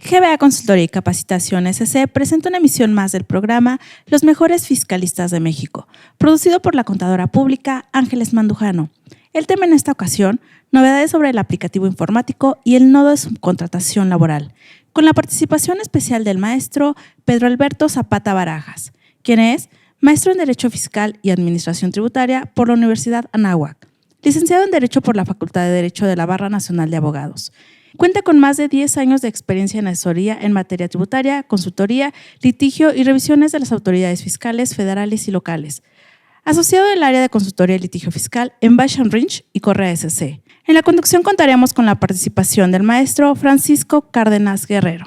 GBA Consultoría y Capacitación SC presenta una emisión más del programa Los Mejores Fiscalistas de México, producido por la contadora pública Ángeles Mandujano. El tema en esta ocasión, novedades sobre el aplicativo informático y el nodo de subcontratación laboral, con la participación especial del maestro Pedro Alberto Zapata Barajas, quien es maestro en Derecho Fiscal y Administración Tributaria por la Universidad Anáhuac, licenciado en Derecho por la Facultad de Derecho de la Barra Nacional de Abogados. Cuenta con más de 10 años de experiencia en asesoría en materia tributaria, consultoría, litigio y revisiones de las autoridades fiscales federales y locales. Asociado del área de consultoría y litigio fiscal en Basham Rinch y Correa SC. En la conducción contaremos con la participación del maestro Francisco Cárdenas Guerrero.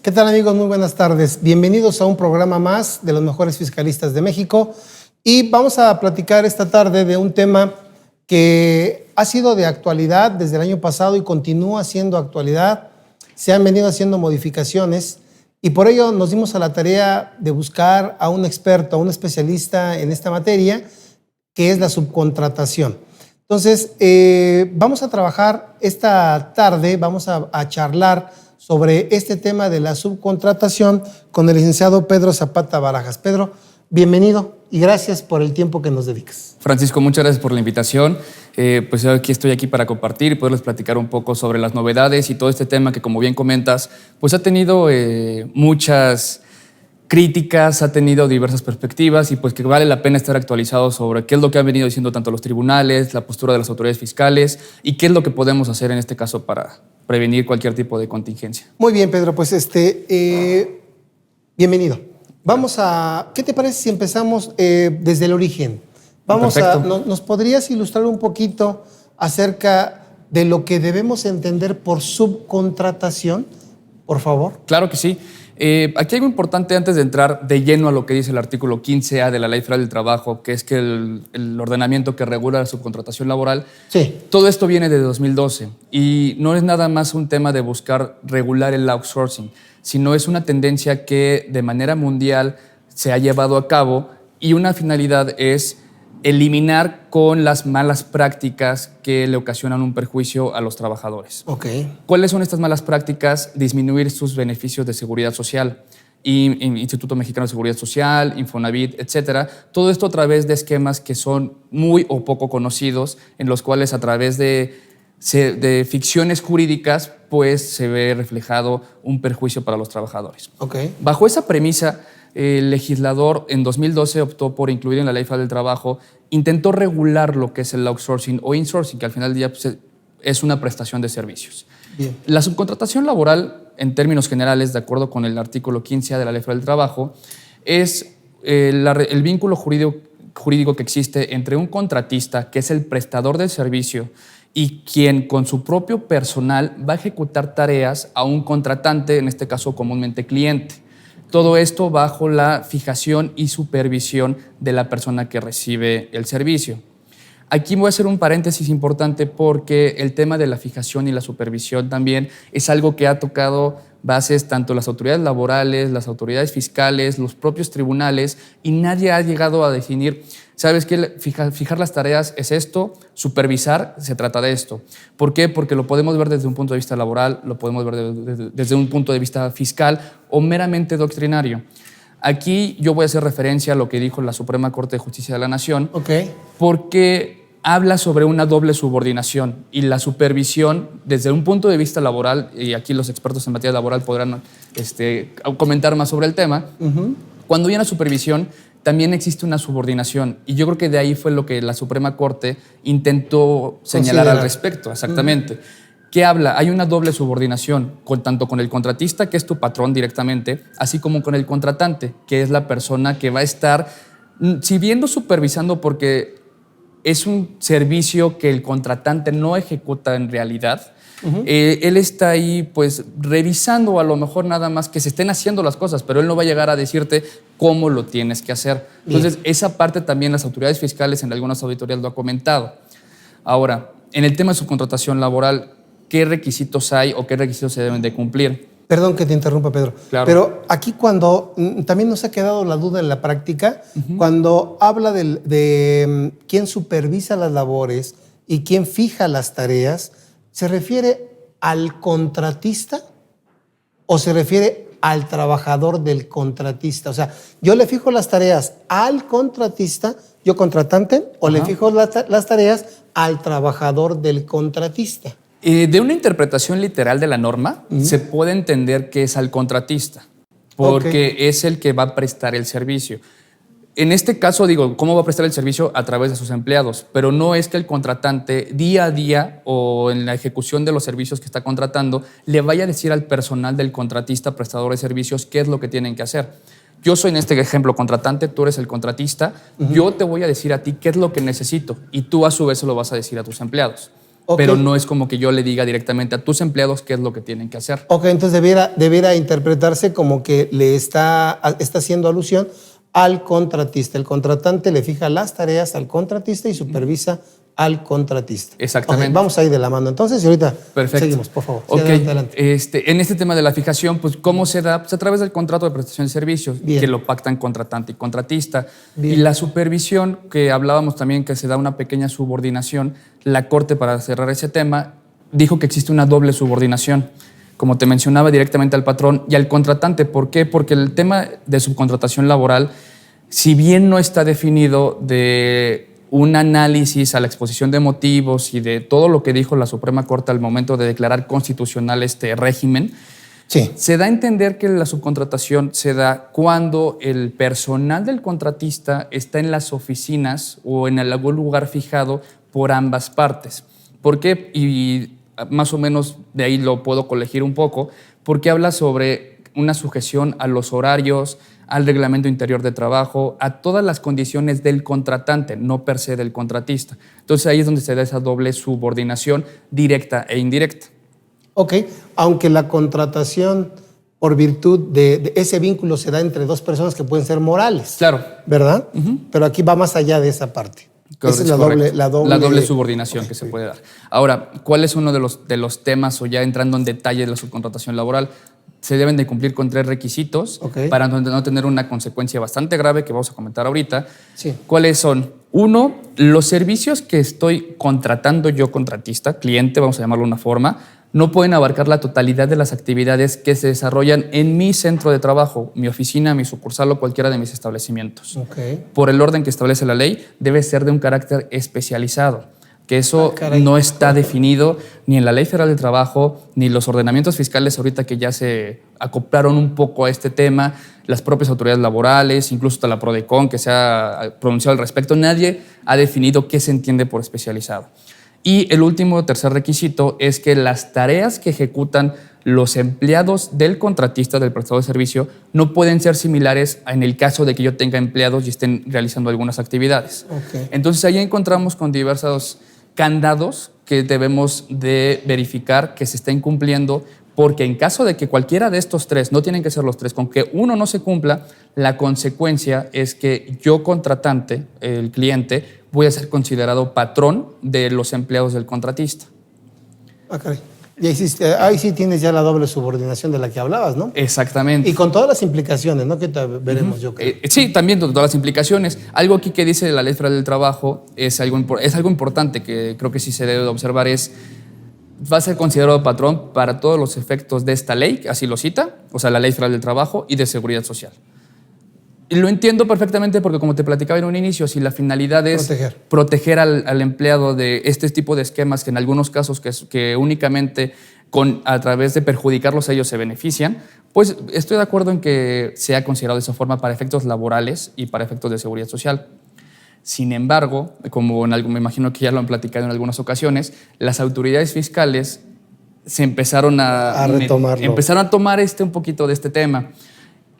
¿Qué tal, amigos? Muy buenas tardes. Bienvenidos a un programa más de los mejores fiscalistas de México. Y vamos a platicar esta tarde de un tema que ha sido de actualidad desde el año pasado y continúa siendo actualidad. Se han venido haciendo modificaciones y por ello nos dimos a la tarea de buscar a un experto, a un especialista en esta materia, que es la subcontratación. Entonces, vamos a trabajar esta tarde, vamos a charlar sobre este tema de la subcontratación con el licenciado Pedro Zapata Barajas. Pedro, bienvenido y gracias por el tiempo que nos dedicas. Francisco, muchas gracias por la invitación. Pues yo estoy aquí para compartir y poderles platicar un poco sobre las novedades y todo este tema que, como bien comentas, pues ha tenido muchas críticas, ha tenido diversas perspectivas y pues que vale la pena estar actualizado sobre qué es lo que han venido diciendo tanto los tribunales, la postura de las autoridades fiscales y qué es lo que podemos hacer en este caso para prevenir cualquier tipo de contingencia. Muy bien, Pedro, pues bienvenido. Vamos a, ¿qué te parece si empezamos desde el origen? ¿Nos podrías ilustrar un poquito acerca de lo que debemos entender por subcontratación, por favor? Claro que sí. Aquí hay algo importante antes de entrar de lleno a lo que dice el artículo 15A de la Ley Federal del Trabajo, que es que el ordenamiento que regula la subcontratación laboral, sí. Todo esto viene de 2012 y no es nada más un tema de buscar regular el outsourcing, sino es una tendencia que de manera mundial se ha llevado a cabo y una finalidad es eliminar con las malas prácticas que le ocasionan un perjuicio a los trabajadores. Okay. ¿Cuáles son estas malas prácticas? Disminuir sus beneficios de seguridad social. Instituto Mexicano de Seguridad Social, Infonavit, etcétera. Todo esto a través de esquemas que son muy o poco conocidos, en los cuales a través de ficciones jurídicas pues se ve reflejado un perjuicio para los trabajadores. Okay. Bajo esa premisa, el legislador en 2012 optó por incluir en la Ley Federal del Trabajo, intentó regular lo que es el outsourcing o insourcing, que al final del día pues, es una prestación de servicios. Bien. La subcontratación laboral, en términos generales, de acuerdo con el artículo 15A de la Ley Federal del Trabajo, es el vínculo jurídico que existe entre un contratista, que es el prestador del servicio, y quien con su propio personal va a ejecutar tareas a un contratante, en este caso comúnmente cliente. Todo esto bajo la fijación y supervisión de la persona que recibe el servicio. Aquí voy a hacer un paréntesis importante porque el tema de la fijación y la supervisión también es algo que ha tocado bases tanto las autoridades laborales, las autoridades fiscales, los propios tribunales, y nadie ha llegado a definir, ¿sabes qué? Fijar las tareas es esto, supervisar se trata de esto. ¿Por qué? Porque lo podemos ver desde un punto de vista laboral, lo podemos ver desde un punto de vista fiscal o meramente doctrinario. Aquí yo voy a hacer referencia a lo que dijo la Suprema Corte de Justicia de la Nación, Okay. porque habla sobre una doble subordinación y la supervisión desde un punto de vista laboral, y aquí los expertos en materia laboral podrán comentar más sobre el tema. Uh-huh. Cuando viene la supervisión, también existe una subordinación, y yo creo que de ahí fue lo que la Suprema Corte intentó señalar al respecto, exactamente. Uh-huh. ¿Qué habla? Hay una doble subordinación, tanto con el contratista, que es tu patrón directamente, así como con el contratante, que es la persona que va a estar, si bien no supervisando, porque es un servicio que el contratante no ejecuta en realidad. Uh-huh. Él está ahí pues revisando a lo mejor nada más que se estén haciendo las cosas, pero él no va a llegar a decirte cómo lo tienes que hacer. Entonces, esa parte también las autoridades fiscales en algunas auditorías lo ha comentado. Ahora, en el tema de subcontratación laboral, ¿qué requisitos hay o qué requisitos se deben de cumplir? Perdón que te interrumpa, Pedro. Claro. Pero aquí cuando también nos ha quedado la duda en la práctica, uh-huh, cuando habla de quién supervisa las labores y quién fija las tareas, ¿se refiere al contratista o se refiere al trabajador del contratista? O sea, yo le fijo las tareas al contratista, yo contratante, o le fijo las tareas al trabajador del contratista. De una interpretación literal de la norma, se puede entender que es al contratista, porque es el que va a prestar el servicio. En este caso, digo, ¿cómo va a prestar el servicio? A través de sus empleados, pero no es que el contratante día a día o en la ejecución de los servicios que está contratando le vaya a decir al personal del contratista, prestador de servicios, qué es lo que tienen que hacer. Yo soy en este ejemplo contratante, tú eres el contratista, yo te voy a decir a ti qué es lo que necesito y tú a su vez se lo vas a decir a tus empleados. Pero no es como que yo le diga directamente a tus empleados qué es lo que tienen que hacer. Ok, entonces debiera interpretarse como que le está haciendo alusión al contratista. El contratante le fija las tareas al contratista y supervisa al contratista. Exactamente. Okay, vamos a ir de la mano entonces y ahorita seguimos, por favor. Sí, adelante. En este tema de la fijación, pues ¿cómo se da? Pues a través del contrato de prestación de servicios, que lo pactan contratante y contratista. Bien. Y la supervisión, que hablábamos también que se da una pequeña subordinación, la Corte, para cerrar ese tema, dijo que existe una doble subordinación, como te mencionaba, directamente al patrón y al contratante. ¿Por qué? Porque el tema de subcontratación laboral, si bien no está definido de un análisis a la exposición de motivos y de todo lo que dijo la Suprema Corte al momento de declarar constitucional este régimen, se da a entender que la subcontratación se da cuando el personal del contratista está en las oficinas o en algún lugar fijado por ambas partes. ¿Por qué? Y más o menos de ahí lo puedo colegir un poco, porque habla sobre una sujeción a los horarios, al reglamento interior de trabajo, a todas las condiciones del contratante, no per se del contratista. Entonces ahí es donde se da esa doble subordinación directa e indirecta. Ok, aunque la contratación por virtud de ese vínculo se da entre dos personas que pueden ser morales. Claro. ¿Verdad? Pero aquí va más allá de esa parte. Esa es la doble subordinación que se puede dar. Ahora, ¿cuál es uno de los temas, o ya entrando en detalle de la subcontratación laboral? Se deben de cumplir con 3 requisitos para no tener una consecuencia bastante grave que vamos a comentar ahorita. ¿Cuáles son? 1, los servicios que estoy contratando yo, contratista, cliente, vamos a llamarlo de una forma, no pueden abarcar la totalidad de las actividades que se desarrollan en mi centro de trabajo, mi oficina, mi sucursal o cualquiera de mis establecimientos. Por el orden que establece la ley, debe ser de un carácter especializado, que eso no está definido ni en la Ley Federal del Trabajo, ni los ordenamientos fiscales ahorita que ya se acoplaron un poco a este tema, las propias autoridades laborales, incluso hasta la Prodecon que se ha pronunciado al respecto. Nadie ha definido qué se entiende por especializado. Y el último, tercer requisito, es que las tareas que ejecutan los empleados del contratista, del prestador de servicio, no pueden ser similares en el caso de que yo tenga empleados y estén realizando algunas actividades. Entonces ahí encontramos con diversos candados que debemos de verificar que se estén cumpliendo, porque en caso de que cualquiera de estos 3, no tienen que ser los 3, con que uno no se cumpla, la consecuencia es que yo, contratante, el cliente, voy a ser considerado patrón de los empleados del contratista. Y ahí sí tienes ya la doble subordinación de la que hablabas, ¿no? Exactamente. Y con todas las implicaciones, ¿no? Que veremos yo creo. Sí, también con todas las implicaciones. Algo aquí que dice la Ley Federal del Trabajo es algo importante que creo que sí se debe de observar, va a ser considerado patrón para todos los efectos de esta ley, así lo cita, o sea, la Ley Federal del Trabajo y de Seguridad Social. Y lo entiendo perfectamente porque, como te platicaba en un inicio, si la finalidad es proteger al empleado de este tipo de esquemas que en algunos casos que únicamente a través de perjudicarlos a ellos se benefician, pues estoy de acuerdo en que sea considerado de esa forma para efectos laborales y para efectos de seguridad social. Sin embargo, como me imagino que ya lo han platicado en algunas ocasiones, las autoridades fiscales se empezaron a tomar un poquito de este tema.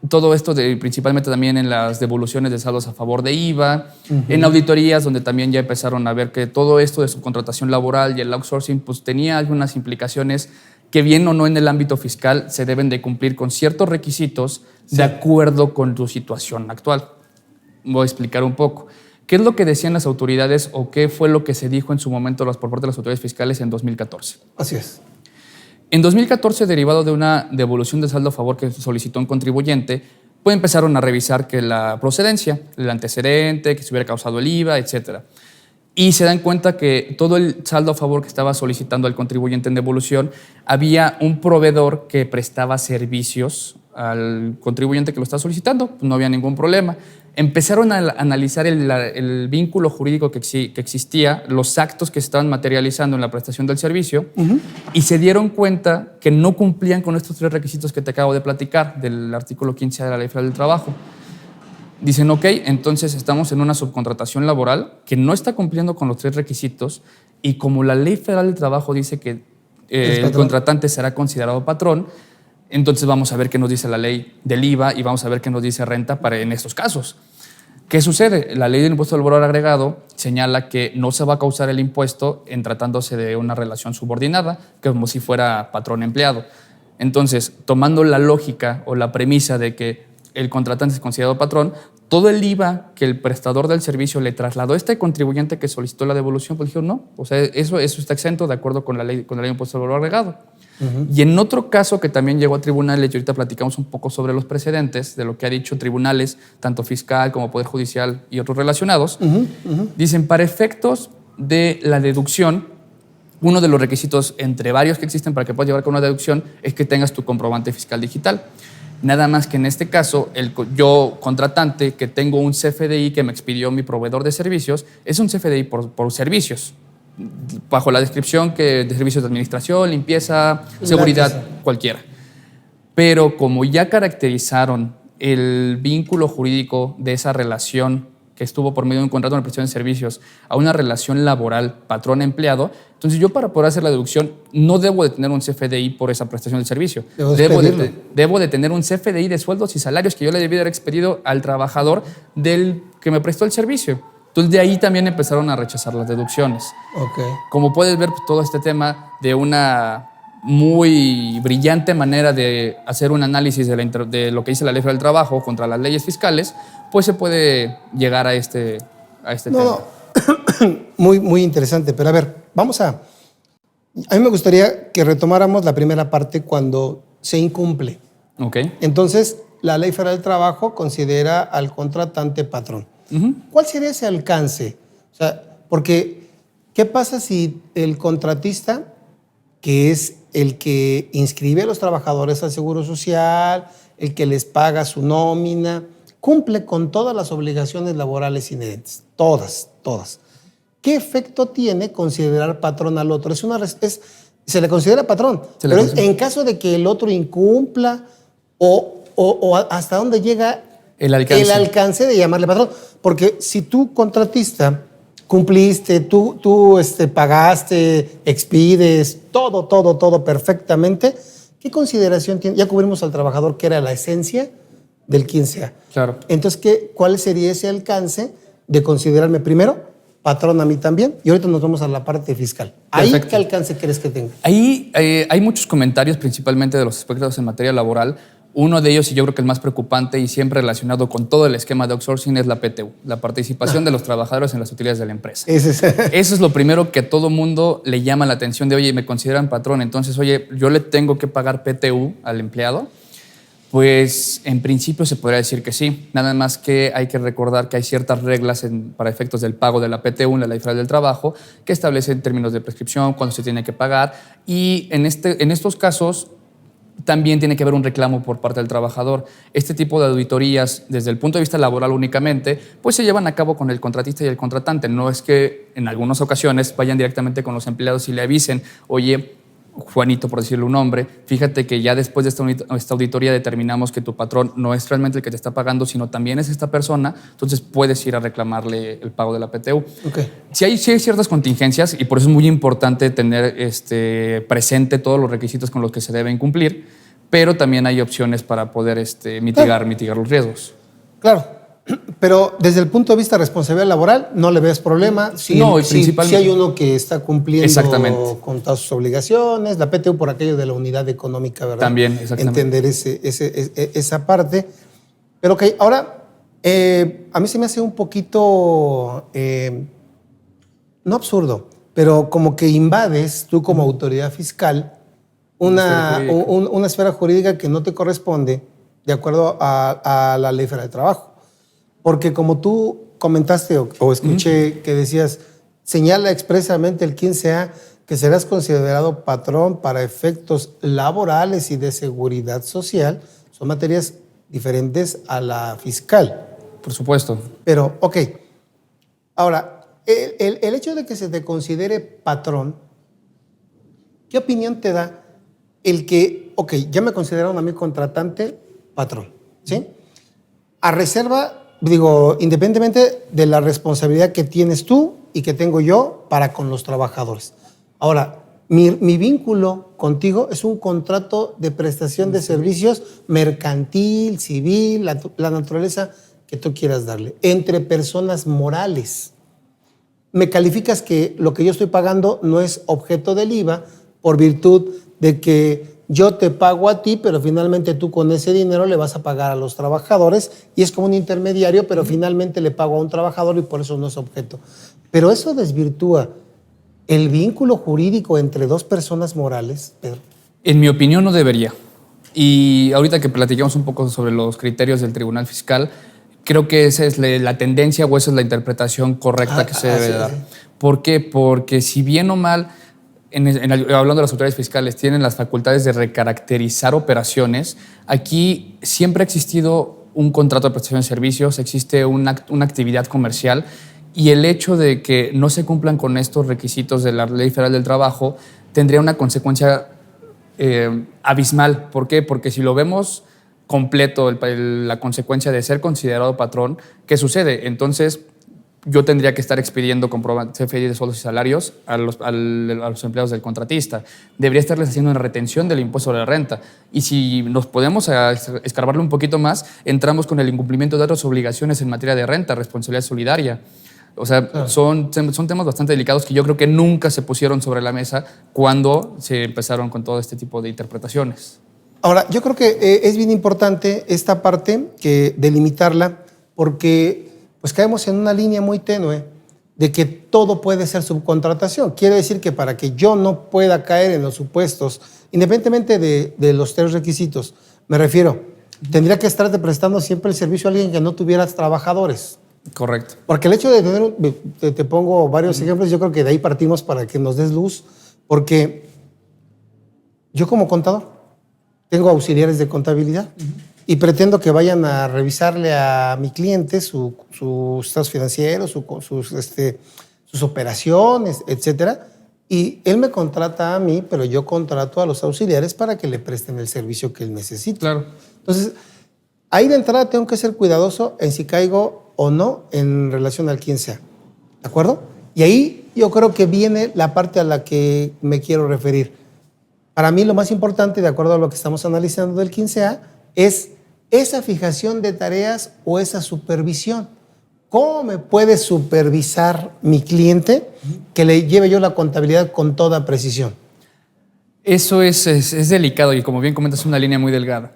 Todo esto principalmente también en las devoluciones de saldos a favor de IVA, en auditorías donde también ya empezaron a ver que todo esto de subcontratación laboral y el outsourcing pues tenía algunas implicaciones que, bien o no en el ámbito fiscal, se deben de cumplir con ciertos requisitos de acuerdo con tu situación actual. Voy a explicar un poco. ¿Qué es lo que decían las autoridades o qué fue lo que se dijo en su momento por parte de las autoridades fiscales en 2014? Así es. En 2014, derivado de una devolución de saldo a favor que solicitó un contribuyente, pues empezaron a revisar que la procedencia, el antecedente, que se hubiera causado el IVA, etc. y se dan cuenta que todo el saldo a favor que estaba solicitando el contribuyente en devolución, había un proveedor que prestaba servicios al contribuyente que lo estaba solicitando, pues no había ningún problema. Empezaron a analizar el vínculo jurídico que existía, los actos que se estaban materializando en la prestación del servicio, y se dieron cuenta que no cumplían con estos 3 requisitos que te acabo de platicar del artículo 15 de la Ley Federal del Trabajo. Dicen, ok, entonces estamos en una subcontratación laboral que no está cumpliendo con los 3 requisitos, y como la Ley Federal del Trabajo dice que el contratante será considerado patrón, entonces vamos a ver qué nos dice la ley del IVA y vamos a ver qué nos dice renta en estos casos. ¿Qué sucede? La ley del impuesto al valor agregado señala que no se va a causar el impuesto en tratándose de una relación subordinada, como si fuera patrón-empleado. Entonces, tomando la lógica o la premisa de que el contratante es considerado patrón, todo el IVA que el prestador del servicio le trasladó a este contribuyente que solicitó la devolución, pues dijeron no, o sea, eso está exento de acuerdo con la ley del impuesto al valor agregado. Y en otro caso que también llegó a tribunales, y ahorita platicamos un poco sobre los precedentes de lo que ha dicho tribunales, tanto fiscal como Poder Judicial y otros relacionados, dicen, para efectos de la deducción, uno de los requisitos entre varios que existen para que puedas llevar con una deducción es que tengas tu comprobante fiscal digital. Nada más que en este caso, yo, contratante, que tengo un CFDI que me expidió mi proveedor de servicios, es un CFDI por servicios, bajo la descripción de servicios de administración, limpieza, seguridad, cualquiera. Pero como ya caracterizaron el vínculo jurídico de esa relación que estuvo por medio de un contrato de prestación de servicios a una relación laboral patrón-empleado, entonces yo, para poder hacer la deducción, no debo de tener un CFDI por esa prestación del servicio. Debo de tener un CFDI de sueldos y salarios que yo le debí haber expedido al trabajador del que me prestó el servicio. Entonces, de ahí también empezaron a rechazar las deducciones. Okay. Como puedes ver, pues, todo este tema de una muy brillante manera de hacer un análisis de lo que dice la Ley Federal del Trabajo contra las leyes fiscales, pues se puede llegar a este tema. No. Muy, muy interesante. Pero a ver, a mí me gustaría que retomáramos la primera parte cuando se incumple. Okay. Entonces, la Ley Federal del Trabajo considera al contratante patrón. ¿Cuál sería ese alcance? O sea, porque, ¿qué pasa si el contratista, que es el que inscribe a los trabajadores al Seguro Social, el que les paga su nómina, cumple con todas las obligaciones laborales inherentes? Todas. ¿Qué efecto tiene considerar patrón al otro? Se le considera patrón, pero en caso de que el otro incumpla o hasta dónde llega el alcance de llamarle patrón. Porque si tú, contratista, cumpliste, tú pagaste, expides, todo perfectamente, ¿qué consideración tiene? Ya cubrimos al trabajador, que era la esencia del 15A. Claro. Entonces, ¿cuál sería ese alcance de considerarme primero patrón a mí también? Y ahorita nos vamos a la parte fiscal. Perfecto. ¿Ahí qué alcance crees que tenga? Ahí hay muchos comentarios, principalmente de los expertos en materia laboral. Uno de ellos, y yo creo que el más preocupante y siempre relacionado con todo el esquema de outsourcing, es la PTU, la participación de los trabajadores en las utilidades de la empresa. Eso es lo primero que a todo mundo le llama la atención de, oye, me consideran patrón, entonces, oye, yo le tengo que pagar PTU al empleado. Pues en principio se podría decir que sí, nada más que hay que recordar que hay ciertas reglas para efectos del pago de la PTU en la Ley Federal del Trabajo que establecen términos de prescripción, cuándo se tiene que pagar, y en estos casos también tiene que haber un reclamo por parte del trabajador. Este tipo de auditorías, desde el punto de vista laboral únicamente, pues se llevan a cabo con el contratista y el contratante. No es que en algunas ocasiones vayan directamente con los empleados y le avisen, oye, Juanito, por decirle un nombre, fíjate que ya después de esta auditoría determinamos que tu patrón no es realmente el que te está pagando, sino también es esta persona, entonces puedes ir a reclamarle el pago de la PTU. Okay. Sí hay ciertas contingencias y por eso es muy importante tener presente todos los requisitos con los que se deben cumplir, pero también hay opciones para poder mitigar los riesgos. Claro. Pero desde el punto de vista de responsabilidad laboral, no le ves problema. Si hay uno que está cumpliendo con todas sus obligaciones, la PTU por aquello de la unidad económica, ¿verdad? También, exactamente. Entender esa parte. Pero que ahora, a mí se me hace un poquito, no absurdo, pero como que invades tú como autoridad fiscal una esfera jurídica que no te corresponde de acuerdo a la Ley Federal del Trabajo. Porque como tú comentaste o escuché que decías, señala expresamente el 15A que serás considerado patrón para efectos laborales y de seguridad social. Son materias diferentes a la fiscal. Por supuesto. Pero, ok. Ahora, el hecho de que se te considere patrón, ¿qué opinión te da el que, ok, ya me consideraron a mí contratante, patrón, ¿sí? A reserva, digo, independientemente de la responsabilidad que tienes tú y que tengo yo para con los trabajadores. Ahora, mi vínculo contigo es un contrato de prestación de servicios mercantil, civil, la naturaleza que tú quieras darle, entre personas morales. Me calificas que lo que yo estoy pagando no es objeto del IVA por virtud de que yo te pago a ti, pero finalmente tú con ese dinero le vas a pagar a los trabajadores y es como un intermediario, pero finalmente le pago a un trabajador y por eso no es objeto. Pero eso desvirtúa el vínculo jurídico entre dos personas morales, Pedro. En mi opinión no debería. Y ahorita que platicamos un poco sobre los criterios del Tribunal Fiscal, creo que esa es la tendencia o esa es la interpretación correcta que se debe dar. Sí. ¿Por qué? Porque si bien o mal, hablando de las autoridades fiscales, tienen las facultades de recaracterizar operaciones, aquí siempre ha existido un contrato de prestación de servicios, existe una actividad comercial y el hecho de que no se cumplan con estos requisitos de la Ley Federal del Trabajo tendría una consecuencia abismal. ¿Por qué? Porque si lo vemos completo, la consecuencia de ser considerado patrón, ¿qué sucede? Entonces, yo tendría que estar expidiendo CFDI de sueldos y salarios a los empleados del contratista. Debería estarles haciendo una retención del impuesto sobre la renta. Y si nos podemos escarbarle un poquito más, entramos con el incumplimiento de otras obligaciones en materia de renta, responsabilidad solidaria. O sea, claro, son temas bastante delicados que yo creo que nunca se pusieron sobre la mesa cuando se empezaron con todo este tipo de interpretaciones. Ahora, yo creo que es bien importante esta parte, que delimitarla, porque pues caemos en una línea muy tenue de que todo puede ser subcontratación. Quiere decir que para que yo no pueda caer en los supuestos, independientemente de los tres requisitos, me refiero, tendría que estarte prestando siempre el servicio a alguien que no tuviera trabajadores. Correcto. Porque el hecho de tener, te pongo varios ejemplos, yo creo que de ahí partimos para que nos des luz, porque yo como contador tengo auxiliares de contabilidad y pretendo que vayan a revisarle a mi cliente sus estados financieros, sus operaciones, etcétera. Y él me contrata a mí, pero yo contrato a los auxiliares para que le presten el servicio que él necesita. Claro. Entonces, ahí de entrada tengo que ser cuidadoso en si caigo o no en relación al 15A. ¿De acuerdo? Y ahí yo creo que viene la parte a la que me quiero referir. Para mí lo más importante, de acuerdo a lo que estamos analizando del 15A, es esa fijación de tareas o esa supervisión. ¿Cómo me puede supervisar mi cliente que le lleve yo la contabilidad con toda precisión? Eso es delicado y como bien comentas, es una línea muy delgada.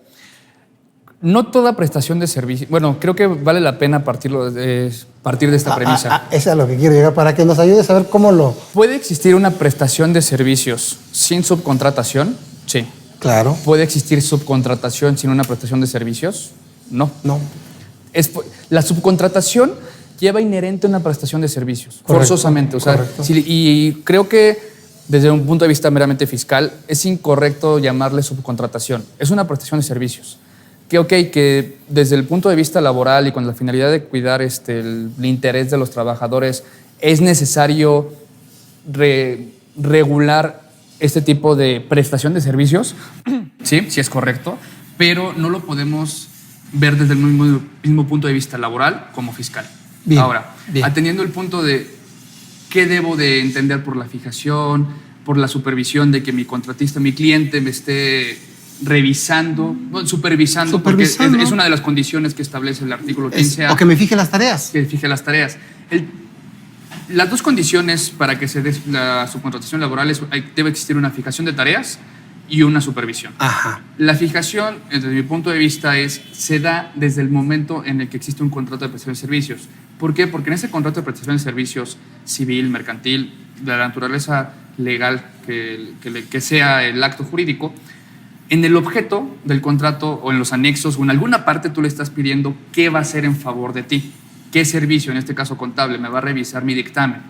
No toda prestación de servicio, bueno, creo que vale la pena partir de esta premisa. Esa es a lo que quiero llegar, para que nos ayudes a ver cómo lo... ¿Puede existir una prestación de servicios sin subcontratación? Sí. Claro. ¿Puede existir subcontratación sin una prestación de servicios? No. No. La subcontratación lleva inherente una prestación de servicios, correcto, forzosamente. O sea, y creo que desde un punto de vista meramente fiscal es incorrecto llamarle subcontratación. Es una prestación de servicios. Que desde el punto de vista laboral y con la finalidad de cuidar el interés de los trabajadores es necesario regular este tipo de prestación de servicios, sí es correcto, pero no lo podemos ver desde el mismo punto de vista laboral como fiscal. Bien, ahora, bien. Atendiendo el punto de qué debo de entender por la fijación, por la supervisión de que mi contratista, mi cliente me esté supervisando, porque es una de las condiciones que establece el artículo 15A. O que me fije las tareas. Que fije las tareas. Las dos condiciones para que se dé la subcontratación laboral debe existir una fijación de tareas y una supervisión. Ajá. La fijación, desde mi punto de vista, se da desde el momento en el que existe un contrato de prestación de servicios. ¿Por qué? Porque en ese contrato de prestación de servicios civil, mercantil, de la naturaleza legal que sea el acto jurídico, en el objeto del contrato o en los anexos o en alguna parte tú le estás pidiendo qué va a hacer en favor de ti, qué servicio, en este caso contable, me va a revisar mi dictamen.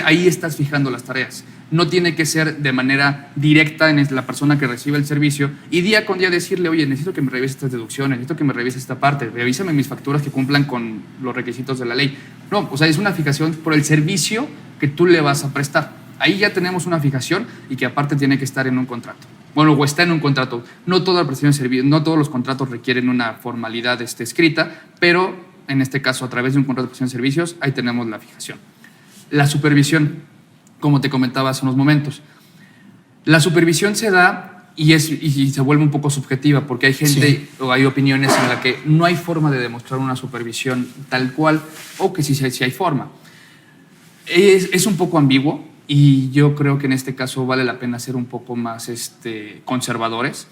Ahí estás fijando las tareas. No tiene que ser de manera directa en la persona que recibe el servicio y día con día decirle, oye, necesito que me revise estas deducciones, necesito que me revise esta parte, revísame mis facturas que cumplan con los requisitos de la ley. No, o sea, es una fijación por el servicio que tú le vas a prestar. Ahí ya tenemos una fijación y que aparte tiene que estar en un contrato. Bueno, o está en un contrato. No toda la prestación de servicio, no todos los contratos requieren una formalidad escrita, pero en este caso, a través de un contrato de prestación de servicios, ahí tenemos la fijación. La supervisión, como te comentaba hace unos momentos. La supervisión se da y se vuelve un poco subjetiva porque hay gente o hay opiniones en las que no hay forma de demostrar una supervisión tal cual o que sí hay forma. Es un poco ambiguo y yo creo que en este caso vale la pena ser un poco más conservadores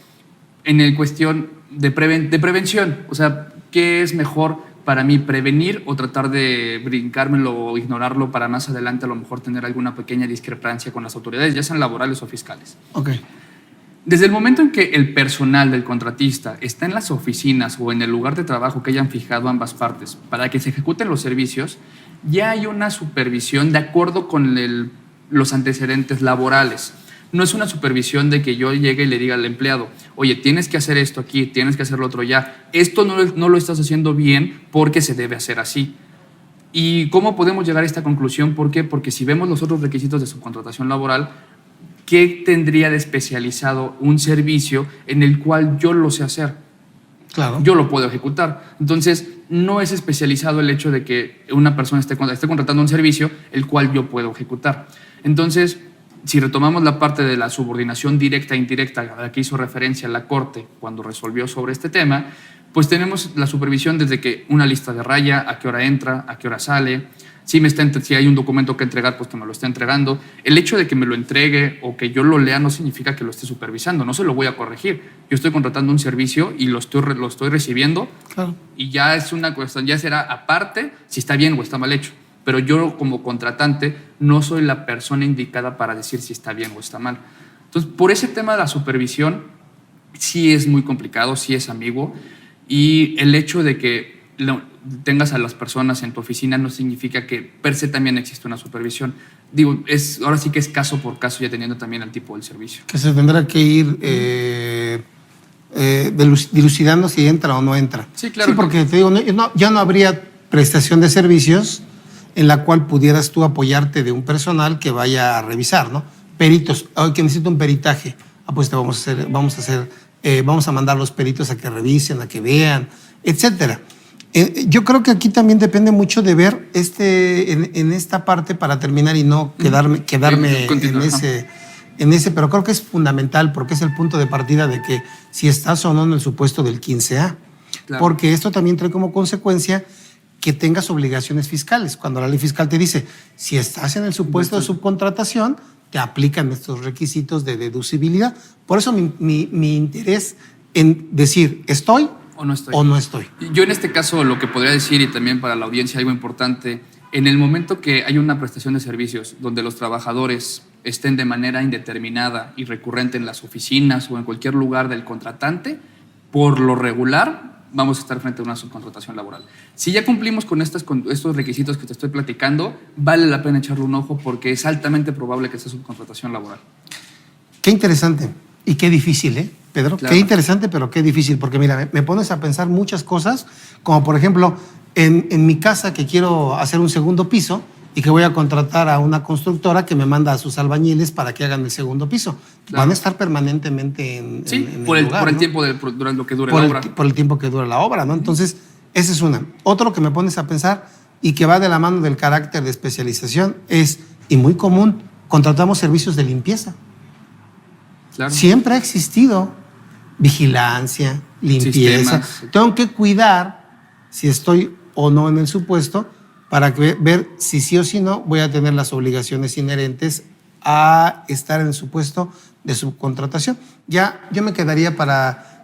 en el cuestión de prevención. O sea, ¿qué es mejor para mí, prevenir o tratar de brincármelo o ignorarlo para más adelante a lo mejor tener alguna pequeña discrepancia con las autoridades, ya sean laborales o fiscales? Ok. Desde el momento en que el personal del contratista está en las oficinas o en el lugar de trabajo que hayan fijado ambas partes para que se ejecuten los servicios, ya hay una supervisión de acuerdo con los antecedentes laborales. No es una supervisión de que yo llegue y le diga al empleado, oye, tienes que hacer esto aquí, tienes que hacer lo otro ya. Esto no lo estás haciendo bien porque se debe hacer así. ¿Y cómo podemos llegar a esta conclusión? ¿Por qué? Porque si vemos los otros requisitos de subcontratación laboral, ¿qué tendría de especializado un servicio en el cual yo lo sé hacer? Claro. Yo lo puedo ejecutar. Entonces, no es especializado el hecho de que una persona esté contratando un servicio el cual yo puedo ejecutar. Entonces, si retomamos la parte de la subordinación directa e indirecta a la que hizo referencia la Corte cuando resolvió sobre este tema, pues tenemos la supervisión desde que una lista de raya, a qué hora entra, a qué hora sale, si hay un documento que entregar, pues que me lo esté entregando. El hecho de que me lo entregue o que yo lo lea no significa que lo esté supervisando, no se lo voy a corregir. Yo estoy contratando un servicio y lo estoy recibiendo, claro. Y ya es una cuestión, ya será aparte si está bien o está mal hecho. Pero yo como contratante no soy la persona indicada para decir si está bien o está mal. Entonces, por ese tema de la supervisión, sí es muy complicado, sí es ambiguo, y el hecho de que tengas a las personas en tu oficina no significa que per se también existe una supervisión. Digo, ahora sí que es caso por caso, ya teniendo también el tipo del servicio. Que se tendrá que ir dilucidando si entra o no entra. Sí, claro. Sí, porque te digo, ya no habría prestación de servicios en la cual pudieras tú apoyarte de un personal que vaya a revisar, ¿no? Peritos, hoy que necesito un peritaje, pues te vamos a mandar los peritos a que revisen, a que vean, etcétera. Yo creo que aquí también depende mucho de ver en esta parte para terminar y no quedarme en ese, pero creo que es fundamental porque es el punto de partida de que si estás o no en el supuesto del 15A, claro. Porque esto también trae como consecuencia que tengas obligaciones fiscales. Cuando la ley fiscal te dice, si estás en el supuesto de subcontratación, te aplican estos requisitos de deducibilidad. Por eso mi interés en decir, ¿estoy o no estoy? Yo en este caso lo que podría decir, y también para la audiencia algo importante, en el momento que hay una prestación de servicios donde los trabajadores estén de manera indeterminada y recurrente en las oficinas o en cualquier lugar del contratante, por lo regular vamos a estar frente a una subcontratación laboral. Si ya cumplimos con estos requisitos que te estoy platicando, vale la pena echarle un ojo porque es altamente probable que sea subcontratación laboral. Qué interesante y qué difícil, Pedro? Claro. Qué interesante, pero qué difícil, porque mira, me pones a pensar muchas cosas, como por ejemplo, en mi casa que quiero hacer un segundo piso y que voy a contratar a una constructora que me manda a sus albañiles para que hagan el segundo piso. Claro. Van a estar permanentemente en por el lugar, por el ¿no? tiempo durante lo que dure la obra. Por el tiempo que dura la obra, ¿no? Entonces, esa es una. Otro que me pones a pensar y que va de la mano del carácter de especialización es, y muy común, contratamos servicios de limpieza. Claro. Siempre ha existido vigilancia, limpieza. Sistemas. Tengo que cuidar si estoy o no en el supuesto para ver si sí o si no voy a tener las obligaciones inherentes a estar en el supuesto de subcontratación. Ya yo me quedaría para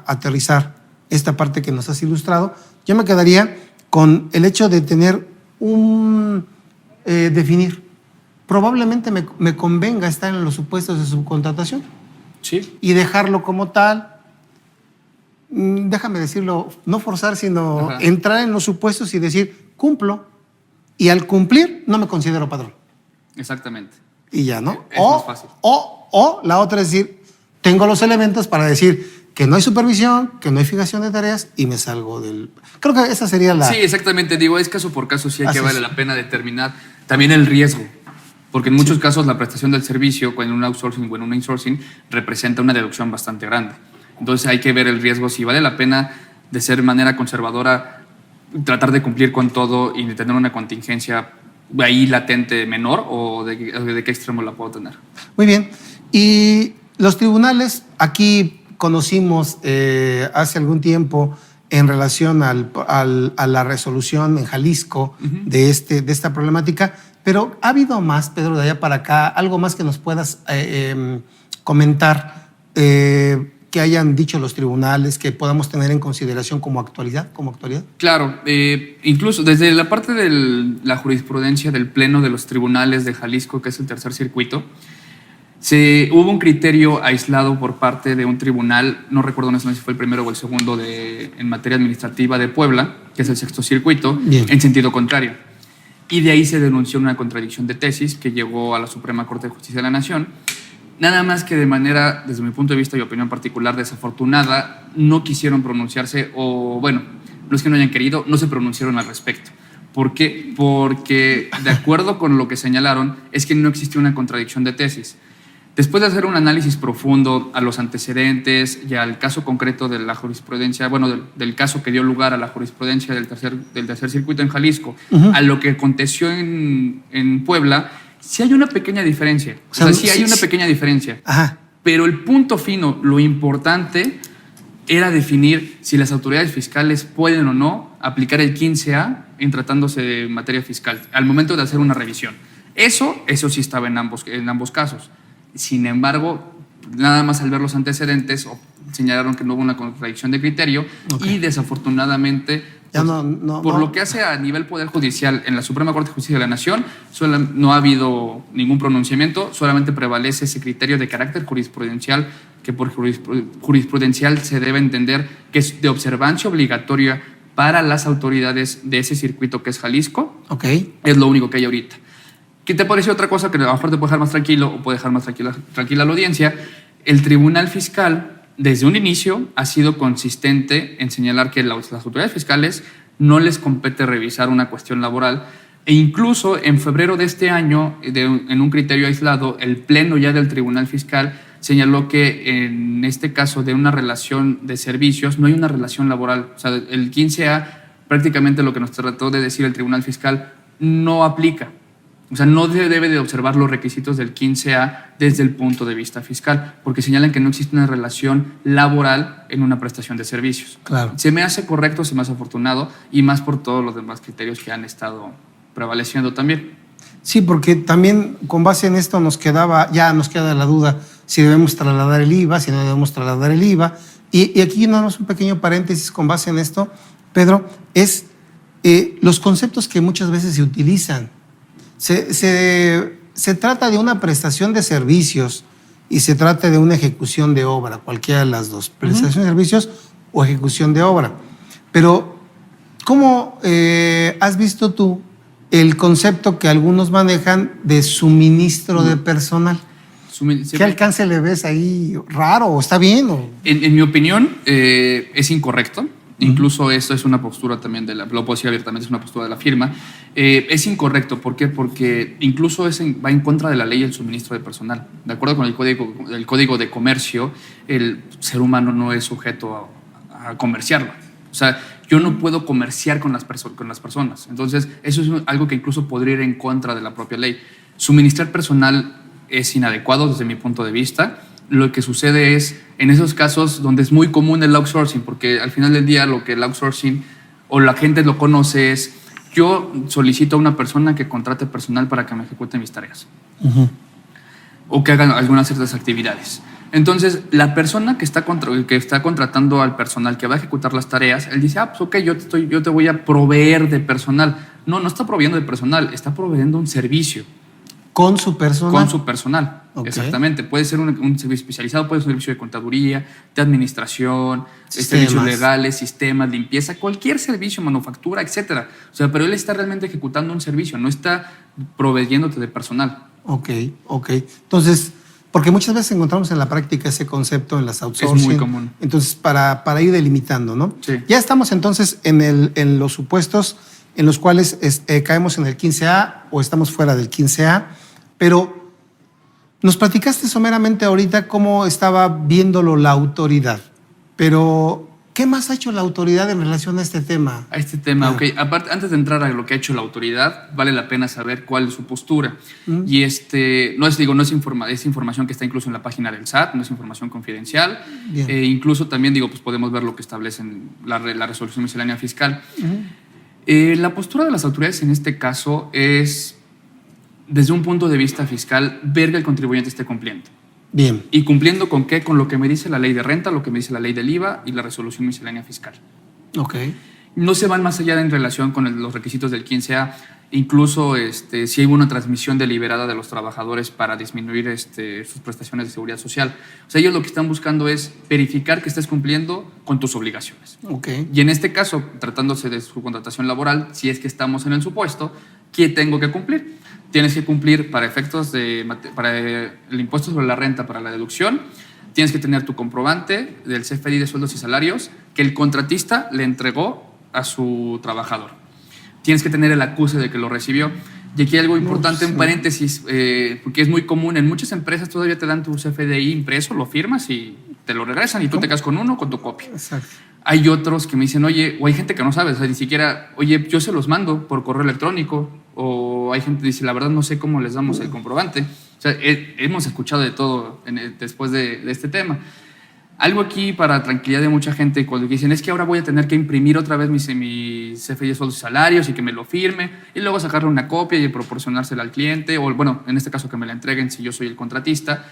aterrizar esta parte que nos has ilustrado, yo me quedaría con el hecho de tener definir. Probablemente me convenga estar en los supuestos de subcontratación. Sí. Y dejarlo como tal, déjame decirlo, no forzar, sino entrar en los supuestos y decir, cumplo. y al cumplir no me considero patrón. Exactamente. Y ya, ¿no? Es más fácil. O la otra es decir, tengo los elementos para decir que no hay supervisión, que no hay fijación de tareas y me salgo del... Creo que esa sería la... Sí, exactamente. Digo, es caso por caso, sí hay Así que vale es. la pena determinar también el riesgo. Porque en muchos casos la prestación del servicio, en un outsourcing o en un insourcing, representa una deducción bastante grande. Entonces hay que ver el riesgo, si vale la pena de ser de manera conservadora, tratar de cumplir con todo y de tener una contingencia ahí latente menor, o de qué extremo la puedo tener. Muy bien. Y los tribunales, aquí conocimos hace algún tiempo en relación a la resolución en Jalisco de esta problemática, pero ¿ha habido más, Pedro, de allá para acá, algo más que nos puedas comentar que hayan dicho los tribunales, que podamos tener en consideración como actualidad? Claro, incluso desde la parte de la jurisprudencia del Pleno de los Tribunales de Jalisco, que es el tercer circuito, hubo un criterio aislado por parte de un tribunal, no recuerdo si fue el primero o el segundo en materia administrativa de Puebla, que es el sexto circuito, Bien. en sentido contrario. Y de ahí se denunció una contradicción de tesis que llegó a la Suprema Corte de Justicia de la Nación. Nada más que de manera, desde mi punto de vista y opinión particular, desafortunada, no quisieron pronunciarse, o bueno, no es que no hayan querido, no se pronunciaron al respecto. ¿Por qué? Porque de acuerdo con lo que señalaron, es que no existió una contradicción de tesis. Después de hacer un análisis profundo a los antecedentes y al caso concreto de la jurisprudencia, bueno, del caso que dio lugar a la jurisprudencia del tercer circuito en Jalisco, a lo que aconteció en Puebla, sí hay una pequeña diferencia. O sea, sí hay una pequeña diferencia. Ajá. Pero el punto fino, lo importante, era definir si las autoridades fiscales pueden o no aplicar el 15A en tratándose de materia fiscal al momento de hacer una revisión. Eso sí estaba en ambos casos. Sin embargo, nada más al ver los antecedentes, señalaron que no hubo una contradicción de criterio, y desafortunadamente, lo que hace a nivel Poder Judicial en la Suprema Corte de Justicia de la Nación, no ha habido ningún pronunciamiento, solamente prevalece ese criterio de carácter jurisprudencial, que por jurisprudencial se debe entender que es de observancia obligatoria para las autoridades de ese circuito que es Jalisco. Okay. Es lo único que hay ahorita. ¿Qué te parece otra cosa que a lo mejor te puede dejar más tranquilo o puede dejar más tranquila a la audiencia? El Tribunal Fiscal, desde un inicio, ha sido consistente en señalar que las autoridades fiscales no les compete revisar una cuestión laboral, e incluso en febrero de este año, en un criterio aislado, el Pleno ya del Tribunal Fiscal señaló que en este caso de una relación de servicios no hay una relación laboral. O sea, el 15A, prácticamente lo que nos trató de decir el Tribunal Fiscal, no aplica. O sea, no se debe de observar los requisitos del 15A desde el punto de vista fiscal, porque señalan que no existe una relación laboral en una prestación de servicios. Claro. Se me hace correcto, se me hace afortunado, y más por todos los demás criterios que han estado prevaleciendo también. Sí, porque también con base en esto nos queda la duda si debemos trasladar el IVA, si no debemos trasladar el IVA. Y aquí nada más un pequeño paréntesis con base en esto, Pedro, es los conceptos que muchas veces se utilizan. Se trata de una prestación de servicios y se trata de una ejecución de obra, cualquiera de las dos, prestación de servicios o ejecución de obra. Pero, ¿cómo has visto tú el concepto que algunos manejan de suministro de personal? ¿Qué alcance le ves ahí? ¿Raro o está bien? En mi opinión, es incorrecto. Incluso esto es una postura también lo puedo decir abiertamente, es una postura de la firma. Es incorrecto. ¿Por qué? Porque incluso va en contra de la ley el suministro de personal. De acuerdo con el Código de Comercio, el ser humano no es sujeto a comerciarlo. O sea, yo no puedo comerciar con las personas. Entonces, eso es algo que incluso podría ir en contra de la propia ley. Suministrar personal es inadecuado desde mi punto de vista. Lo que sucede es, en esos casos donde es muy común el outsourcing, porque al final del día lo que el outsourcing o la gente lo conoce es, yo solicito a una persona que contrate personal para que me ejecute mis tareas o que hagan algunas ciertas actividades. Entonces, la persona que está contratando al personal que va a ejecutar las tareas, él dice, pues ok, yo te voy a proveer de personal. No está proveyendo de personal, está proveyendo un servicio. ¿Con su personal? Con su personal. Ok. Exactamente. Puede ser un servicio especializado, puede ser un servicio de contaduría, de administración, servicios legales, sistemas, limpieza, cualquier servicio, manufactura, etcétera. O sea, pero él está realmente ejecutando un servicio, no está proveyéndote de personal. Ok. Entonces, porque muchas veces encontramos en la práctica ese concepto en las outsourcing. Es muy común. Entonces, para ir delimitando, ¿no? Sí. Ya estamos entonces en los supuestos en los cuales caemos en el 15A o estamos fuera del 15A, pero nos platicaste someramente ahorita cómo estaba viéndolo la autoridad, pero ¿qué más ha hecho la autoridad en relación a este tema? A este tema, ok. Aparte, antes de entrar a lo que ha hecho la autoridad, vale la pena saber cuál es su postura. Y no es información que está incluso en la página del SAT, no es información confidencial. Incluso también, pues podemos ver lo que establece en la resolución miscelánea fiscal. La postura de las autoridades en este caso es, desde un punto de vista fiscal, ver que el contribuyente esté cumpliendo. Bien. ¿Y cumpliendo con qué? Con lo que me dice la ley de renta, lo que me dice la ley del IVA y la resolución miscelánea fiscal. Ok. No se van más allá en relación con los requisitos del 15A. Incluso si hay una transmisión deliberada de los trabajadores para disminuir sus prestaciones de seguridad social. O sea, ellos lo que están buscando es verificar que estés cumpliendo con tus obligaciones. Okay. Y en este caso, tratándose de su contratación laboral, si es que estamos en el supuesto, ¿qué tengo que cumplir? Tienes que cumplir para efectos para el impuesto sobre la renta, para la deducción, tienes que tener tu comprobante del CFDI de sueldos y salarios que el contratista le entregó a su trabajador. Tienes que tener el acuse de que lo recibió. Y aquí hay algo importante, un paréntesis, porque es muy común. En muchas empresas todavía te dan tu CFDI impreso, lo firmas y te lo regresan y tú te quedas con uno con tu copia. Exacto. Hay otros que me dicen, oye, o hay gente que no sabe, o sea, ni siquiera, oye, yo se los mando por correo electrónico. O hay gente que dice, la verdad no sé cómo les damos el comprobante. O sea, hemos escuchado de todo después de este tema. Algo aquí para tranquilidad de mucha gente, cuando dicen, es que ahora voy a tener que imprimir otra vez mi CFDI de sueldos y salarios y que me lo firme, y luego sacarle una copia y proporcionársela al cliente, o bueno, en este caso que me la entreguen si yo soy el contratista.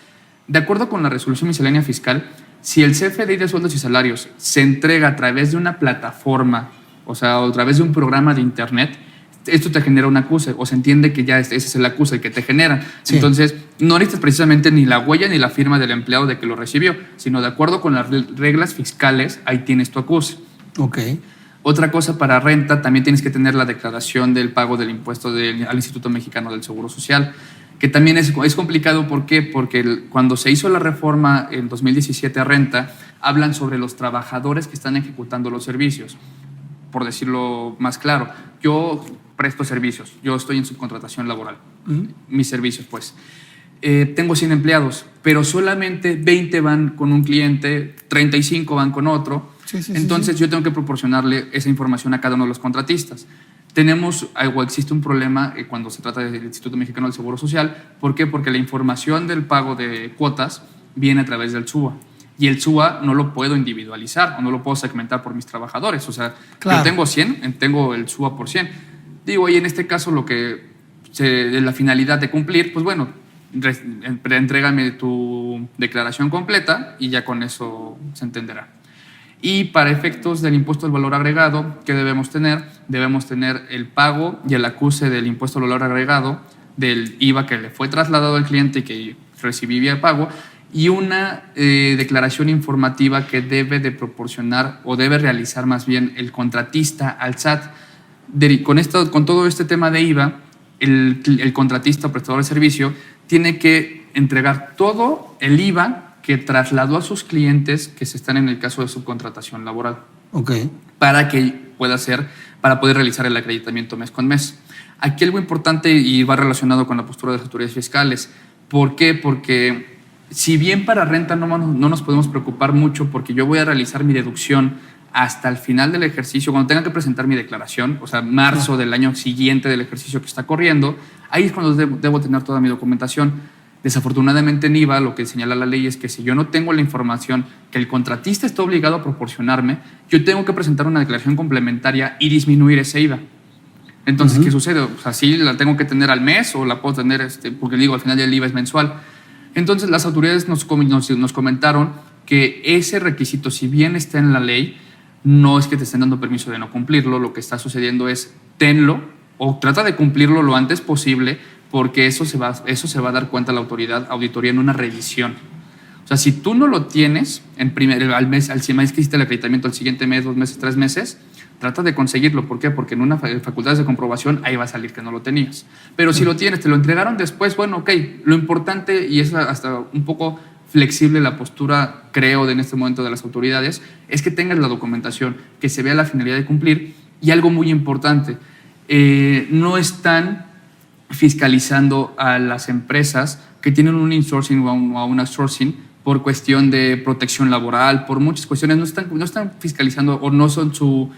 De acuerdo con la resolución miscelánea fiscal, si el CFDI de sueldos y salarios se entrega a través de una plataforma, o sea, a través de un programa de internet, esto te genera un acuse, o se entiende que ya ese es el acuse que te genera. Sí. Entonces, no necesitas precisamente ni la huella ni la firma del empleado de que lo recibió, sino de acuerdo con las reglas fiscales, ahí tienes tu acuse. Ok. Otra cosa, para renta, también tienes que tener la declaración del pago del impuesto al Instituto Mexicano del Seguro Social, que también es complicado. ¿Por qué? Porque cuando se hizo la reforma en 2017 a renta, hablan sobre los trabajadores que están ejecutando los servicios. Por decirlo más claro, yo presto servicios, yo estoy en subcontratación laboral, mis servicios pues. Tengo 100 empleados, pero solamente 20 van con un cliente, 35 van con otro. Entonces yo tengo que proporcionarle esa información a cada uno de los contratistas. Existe un problema cuando se trata del Instituto Mexicano del Seguro Social. ¿Por qué? Porque la información del pago de cuotas viene a través del SUA. Y el SUA no lo puedo individualizar o no lo puedo segmentar por mis trabajadores. O sea, claro, yo tengo 100, tengo el SUA por 100. Digo, y en este caso la finalidad de cumplir, pues bueno, entrégame tu declaración completa y ya con eso se entenderá. Y para efectos del impuesto al valor agregado, ¿qué debemos tener? Debemos tener el pago y el acuse del impuesto al valor agregado, del IVA que le fue trasladado al cliente y que recibí vía pago, y una declaración informativa que debe de proporcionar o debe realizar más bien el contratista al SAT. Con todo este tema de IVA, el contratista o prestador de servicio tiene que entregar todo el IVA que trasladó a sus clientes que se están en el caso de subcontratación laboral. Okay. Para poder realizar el acreditamiento mes con mes. Aquí algo importante y va relacionado con la postura de las autoridades fiscales. ¿Por qué? Porque si bien para renta no nos podemos preocupar mucho porque yo voy a realizar mi deducción hasta el final del ejercicio, cuando tenga que presentar mi declaración, o sea, marzo del año siguiente del ejercicio que está corriendo, ahí es cuando debo tener toda mi documentación. Desafortunadamente en IVA lo que señala la ley es que si yo no tengo la información que el contratista está obligado a proporcionarme, yo tengo que presentar una declaración complementaria y disminuir ese IVA. Entonces, ¿qué sucede? O sea, sí la tengo que tener al mes o la puedo tener, porque digo, al final el IVA es mensual. Entonces, las autoridades nos comentaron que ese requisito, si bien está en la ley, no es que te estén dando permiso de no cumplirlo. Lo que está sucediendo es tenlo o trata de cumplirlo lo antes posible porque eso se va a dar cuenta la autoridad auditoría en una revisión. O sea, si tú no lo tienes al mes que hiciste el acreditamiento, el siguiente mes, 2 meses, 3 meses, trata de conseguirlo. ¿Por qué? Porque en una facultades de comprobación ahí va a salir que no lo tenías. Pero si lo tienes, te lo entregaron después, bueno, ok. Lo importante, y es hasta un poco flexible la postura, creo, en este momento de las autoridades, es que tengas la documentación, que se vea la finalidad de cumplir. Y algo muy importante, no están fiscalizando a las empresas que tienen un insourcing o un outsourcing por cuestión de protección laboral, por muchas cuestiones, no están fiscalizando o no son su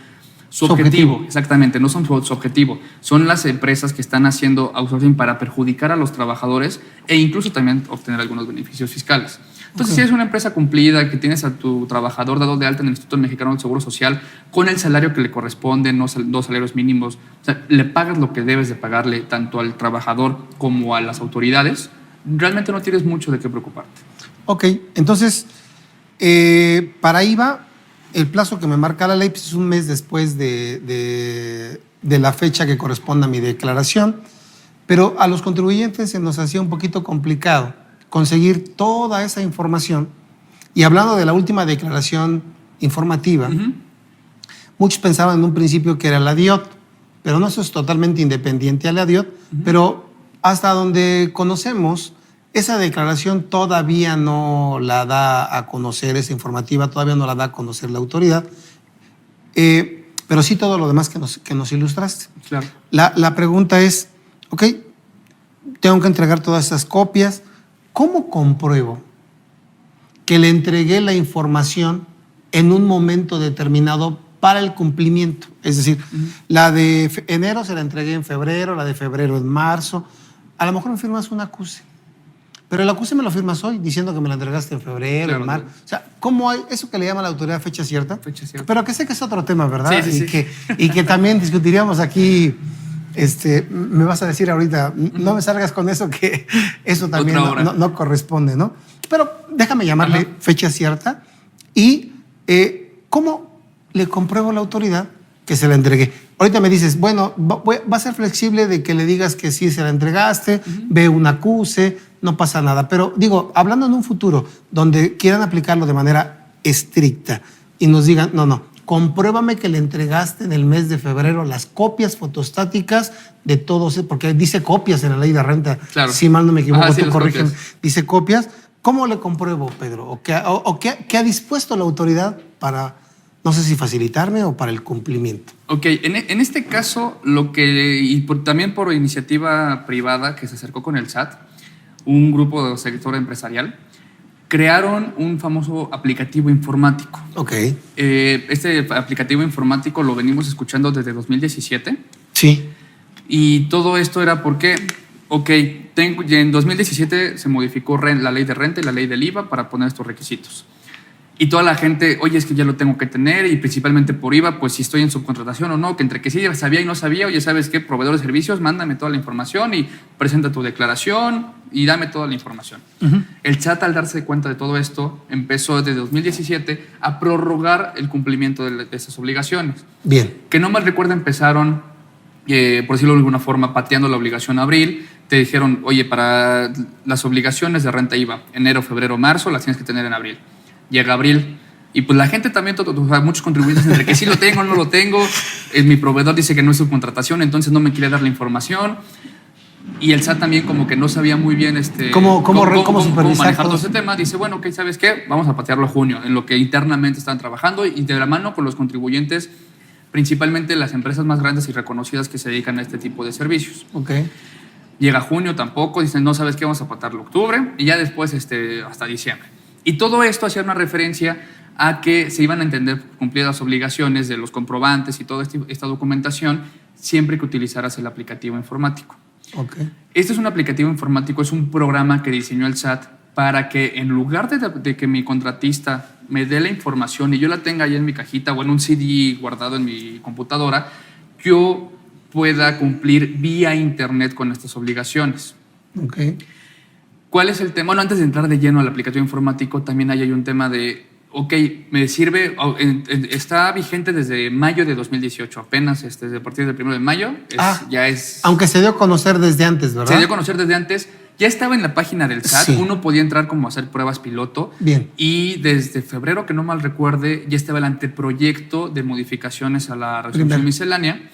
objetivo. Exactamente, no son su objetivo. Son las empresas que están haciendo outsourcing para perjudicar a los trabajadores e incluso también obtener algunos beneficios fiscales. Entonces, si eres una empresa cumplida, que tienes a tu trabajador dado de alta en el Instituto Mexicano del Seguro Social con el salario que le corresponde, no 2 salarios mínimos, o sea, le pagas lo que debes de pagarle tanto al trabajador como a las autoridades, realmente no tienes mucho de qué preocuparte. Ok, entonces, para IVA, el plazo que me marca la ley pues, es un mes después de la fecha que corresponde a mi declaración, pero a los contribuyentes se nos hacía un poquito complicado conseguir toda esa información. Y hablando de la última declaración informativa, muchos pensaban en un principio que era la DIOT, pero no, eso es totalmente independiente a la DIOT, pero hasta donde conocemos, esa declaración todavía no la da a conocer, esa informativa todavía no la da a conocer la autoridad, pero sí todo lo demás que nos ilustraste. Claro. La pregunta es, ok, tengo que entregar todas esas copias, ¿cómo compruebo que le entregué la información en un momento determinado para el cumplimiento? Es decir, la de enero se la entregué en febrero, la de febrero en marzo, a lo mejor me firmas un acuse. Pero el acuse me lo firmas hoy, diciendo que me la entregaste en febrero, claro, en marzo. O sea, ¿cómo hay eso que le llama la autoridad fecha cierta? Fecha cierta. Pero que sé que es otro tema, ¿verdad? Sí. Y que también discutiríamos aquí. Me vas a decir ahorita, no me salgas con eso, que eso también no corresponde, ¿no? Pero déjame llamarle fecha cierta. Y ¿cómo le compruebo a la autoridad que se la entregué? Ahorita me dices, bueno, va a ser flexible de que le digas que sí se la entregaste, ve un acuse, no pasa nada. Pero digo, hablando en un futuro donde quieran aplicarlo de manera estricta y nos digan, no, compruébame que le entregaste en el mes de febrero las copias fotostáticas de todos, porque dice copias en la ley de renta, claro. Si mal no me equivoco, tú corrígeme, dice copias. ¿Cómo le compruebo, Pedro? ¿O qué ha dispuesto la autoridad para, no sé si facilitarme o para el cumplimiento? Ok, en este caso, también por iniciativa privada que se acercó con el SAT, un grupo del sector empresarial, crearon un famoso aplicativo informático. Ok. Este aplicativo informático lo venimos escuchando desde 2017. Sí. Y todo esto era porque, en 2017 se modificó la ley de renta y la ley del IVA para poner estos requisitos. Y toda la gente, oye, es que ya lo tengo que tener, y principalmente por IVA, pues si estoy en subcontratación o no, que entre que sí sabía y no sabía, oye, ¿sabes qué? Proveedor de servicios, mándame toda la información y presenta tu declaración y dame toda la información. El SAT, al darse cuenta de todo esto, empezó desde 2017 a prorrogar el cumplimiento de esas obligaciones. Bien. Que no mal recuerdo, empezaron, por decirlo de alguna forma, pateando la obligación a abril. Te dijeron, oye, para las obligaciones de renta IVA, enero, febrero, marzo, las tienes que tener en abril. Llega abril y pues la gente también, muchos contribuyentes entre que sí lo tengo, no lo tengo, mi proveedor dice que no es subcontratación, entonces no me quiere dar la información, y el SAT también como que no sabía muy bien cómo manejar todo ese tema. Dice, bueno, ok, ¿sabes qué? Vamos a patearlo a junio, en lo que internamente están trabajando y de la mano con los contribuyentes, principalmente las empresas más grandes y reconocidas que se dedican a este tipo de servicios. Ok. Llega junio tampoco, dicen, no, ¿sabes qué? Vamos a patearlo octubre y ya después hasta diciembre. Y todo esto hacía una referencia a que se iban a entender cumplir las obligaciones de los comprobantes y toda esta documentación siempre que utilizaras el aplicativo informático. Okay. Este es un aplicativo informático, es un programa que diseñó el SAT para que en lugar de que mi contratista me dé la información y yo la tenga ahí en mi cajita o en un CD guardado en mi computadora, yo pueda cumplir vía internet con estas obligaciones. Okay. ¿Cuál es el tema? Bueno, antes de entrar de lleno al aplicativo informático, también hay un tema de ok, me sirve, está vigente desde mayo de 2018, apenas desde a partir del 1 de mayo. Ya es. Aunque se dio a conocer desde antes, ¿verdad? Se dio a conocer desde antes. Ya estaba en la página del SAT, Sí. Uno podía entrar como a hacer pruebas piloto. Bien. Y desde febrero, que no mal recuerde, ya estaba el anteproyecto de modificaciones a la resolución miscelánea,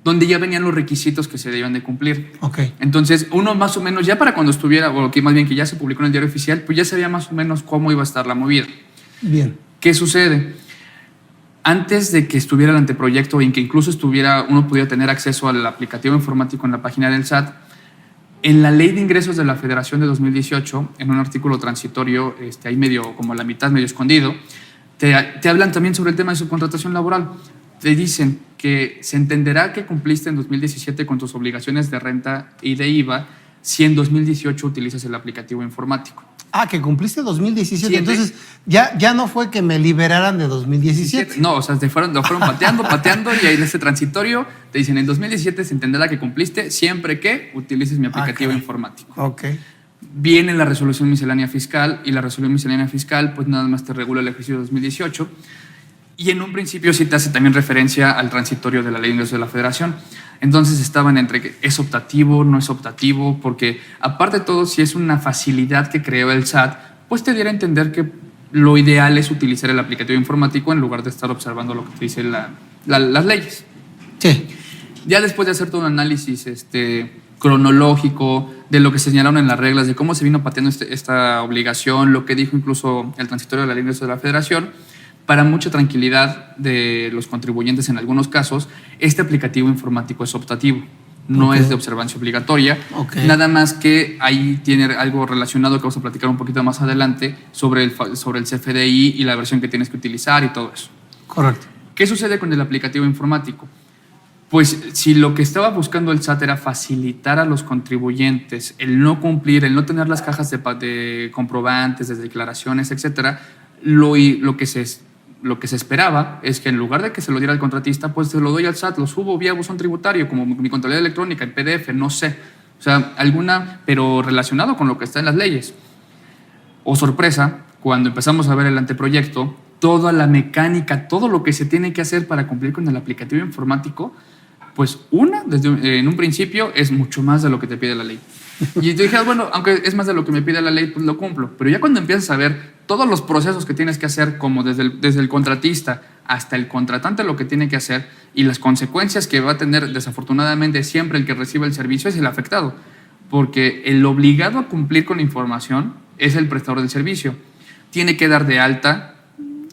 donde ya venían los requisitos que se debían de cumplir. Ok. Entonces, uno más o menos, ya para cuando estuviera, o que más bien que ya se publicó en el diario oficial, pues ya sabía más o menos cómo iba a estar la movida. Bien. ¿Qué sucede? Antes de que estuviera el anteproyecto y que incluso uno pudiera tener acceso al aplicativo informático en la página del SAT, en la Ley de Ingresos de la Federación de 2018, en un artículo transitorio, ahí medio, como a la mitad, medio escondido, te hablan también sobre el tema de subcontratación laboral. Te dicen que se entenderá que cumpliste en 2017 con tus obligaciones de renta y de IVA si en 2018 utilizas el aplicativo informático. Que cumpliste 2017. Sí, entonces, ya no fue que me liberaran de 2017. No, o sea, lo fueron pateando y ahí en ese transitorio te dicen en 2017 se entenderá que cumpliste siempre que utilices mi aplicativo informático. Ok. Viene la resolución miscelánea fiscal y la resolución miscelánea fiscal pues nada más te regula el ejercicio de 2018 y en un principio sí te hace también referencia al transitorio de la Ley de Ingresos de la Federación. Entonces estaban entre que es optativo, no es optativo, porque aparte de todo, si es una facilidad que creó el SAT, pues te diera a entender que lo ideal es utilizar el aplicativo informático en lugar de estar observando lo que te dicen las leyes. Sí. Ya después de hacer todo un análisis cronológico de lo que se señalaron en las reglas, de cómo se vino pateando esta obligación, lo que dijo incluso el transitorio de la Ley de Ingresos de la Federación, para mucha tranquilidad de los contribuyentes en algunos casos, este aplicativo informático es optativo, no es de observancia obligatoria, nada más que ahí tiene algo relacionado que vamos a platicar un poquito más adelante sobre el CFDI y la versión que tienes que utilizar y todo eso. Correcto. ¿Qué sucede con el aplicativo informático? Pues si lo que estaba buscando el SAT era facilitar a los contribuyentes el no cumplir, el no tener las cajas de comprobantes, de declaraciones, etcétera, lo que se esperaba es que en lugar de que se lo diera al contratista, pues se lo doy al SAT, lo subo vía buzón tributario, como mi contabilidad electrónica, en PDF, no sé. O sea, pero relacionado con lo que está en las leyes. Oh, sorpresa, cuando empezamos a ver el anteproyecto, toda la mecánica, todo lo que se tiene que hacer para cumplir con el aplicativo informático, pues en un principio es mucho más de lo que te pide la ley. Y yo dije, bueno, aunque es más de lo que me pide la ley, pues lo cumplo. Pero ya cuando empiezas a ver todos los procesos que tienes que hacer, como desde el contratista hasta el contratante lo que tiene que hacer y las consecuencias que va a tener desafortunadamente siempre el que recibe el servicio es el afectado. Porque el obligado a cumplir con la información es el prestador del servicio. Tiene que dar de alta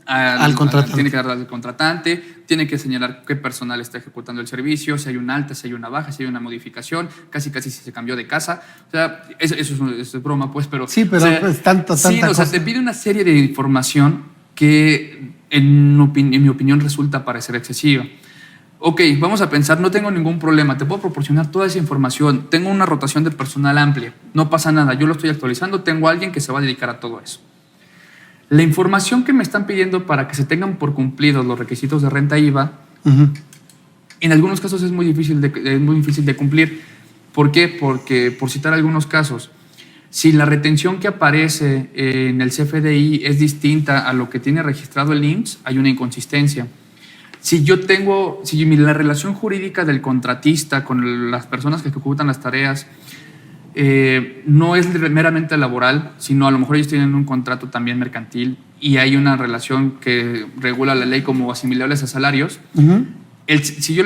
al contratante. Tiene que dar al contratante, tiene que señalar qué personal está ejecutando el servicio, si hay una alta, si hay una baja, si hay una modificación, casi si se cambió de casa. O sea, eso es broma, pues, pero... Sí, pero pues tanta cosa. O sea, te pide una serie de información que, en mi opinión, resulta parecer excesiva. Ok, vamos a pensar, no tengo ningún problema, te puedo proporcionar toda esa información, tengo una rotación de personal amplia, no pasa nada, yo lo estoy actualizando, tengo a alguien que se va a dedicar a todo eso. La información que me están pidiendo para que se tengan por cumplidos los requisitos de renta IVA, en algunos casos es muy difícil de cumplir. ¿Por qué? Porque, por citar algunos casos, si la retención que aparece en el CFDI es distinta a lo que tiene registrado el IMSS, hay una inconsistencia. Si la relación jurídica del contratista con las personas que ejecutan las tareas no es meramente laboral, sino a lo mejor ellos tienen un contrato también mercantil y hay una relación que regula la ley como asimilables a salarios. Si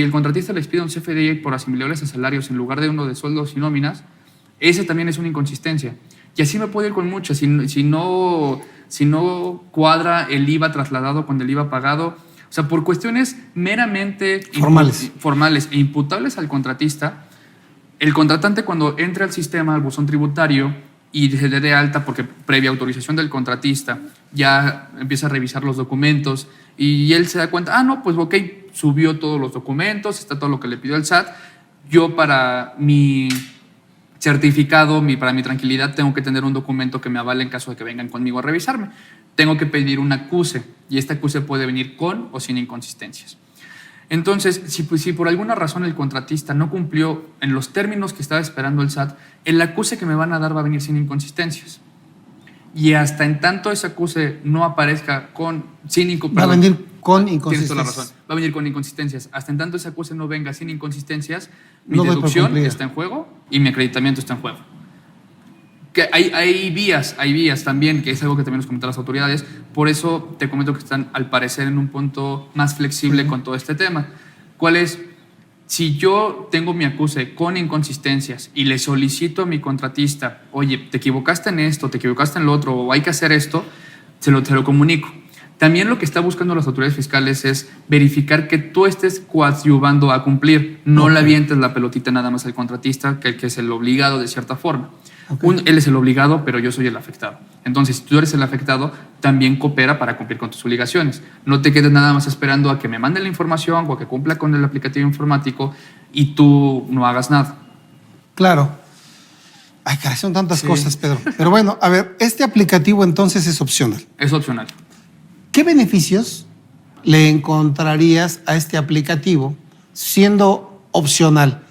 el contratista les pide un CFDI por asimilables a salarios en lugar de uno de sueldos y nóminas, ese también es una inconsistencia. Y así me puede ir con muchas. Si no cuadra el IVA trasladado con el IVA pagado, o sea, por cuestiones meramente formales e imputables al contratista, el contratante, cuando entre al sistema, al buzón tributario, y se dé de alta, porque previa autorización del contratista, ya empieza a revisar los documentos y él se da cuenta, no, pues ok, subió todos los documentos, está todo lo que le pidió el SAT. Yo, para mi certificado, para mi tranquilidad, tengo que tener un documento que me avale en caso de que vengan conmigo a revisarme. Tengo que pedir un acuse, y este acuse puede venir con o sin inconsistencias. Entonces, si por alguna razón el contratista no cumplió en los términos que estaba esperando el SAT, el acuse que me van a dar va a venir sin inconsistencias. y hasta en tanto ese acuse no aparezca va a venir con inconsistencias. Tienes toda la razón. Va a venir con inconsistencias. Hasta en tanto ese acuse no venga sin inconsistencias, mi No doy por deducción cumplida. está en juego y mi acreditamiento está en juego. Que hay vías también, que es algo que también nos comentan las autoridades. Por eso te comento que están, al parecer, en un punto más flexible con todo este tema. ¿Cuál es? Si yo tengo mi acuse con inconsistencias y le solicito a mi contratista, oye, te equivocaste en esto, te equivocaste en lo otro, o hay que hacer esto, te lo comunico. También lo que está buscando las autoridades fiscales es verificar que tú estés coadyuvando a cumplir. No le avientes la pelotita nada más al contratista, que es el obligado de cierta forma. Él es el obligado, pero yo soy el afectado. Entonces, si tú eres el afectado, también coopera para cumplir con tus obligaciones. No te quedes nada más esperando a que me manden la información o a que cumpla con el aplicativo informático y tú no hagas nada. Claro. Ay, caray, son tantas cosas, Pedro. Pero bueno, a ver, este aplicativo entonces es opcional. Es opcional. ¿Qué beneficios le encontrarías a este aplicativo siendo opcional?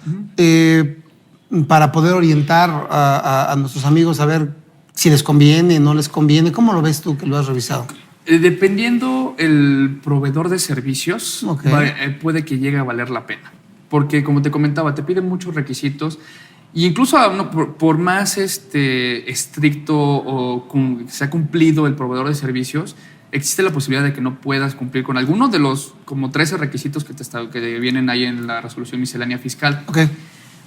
Para poder orientar a nuestros amigos a ver si les conviene, no les conviene. ¿Cómo lo ves tú que lo has revisado? Dependiendo el proveedor de servicios, puede que llegue a valer la pena. Porque, como te comentaba, te piden muchos requisitos. E incluso por más estricto o se ha cumplido el proveedor de servicios, existe la posibilidad de que no puedas cumplir con alguno de los como 13 requisitos que vienen ahí en la resolución miscelánea fiscal.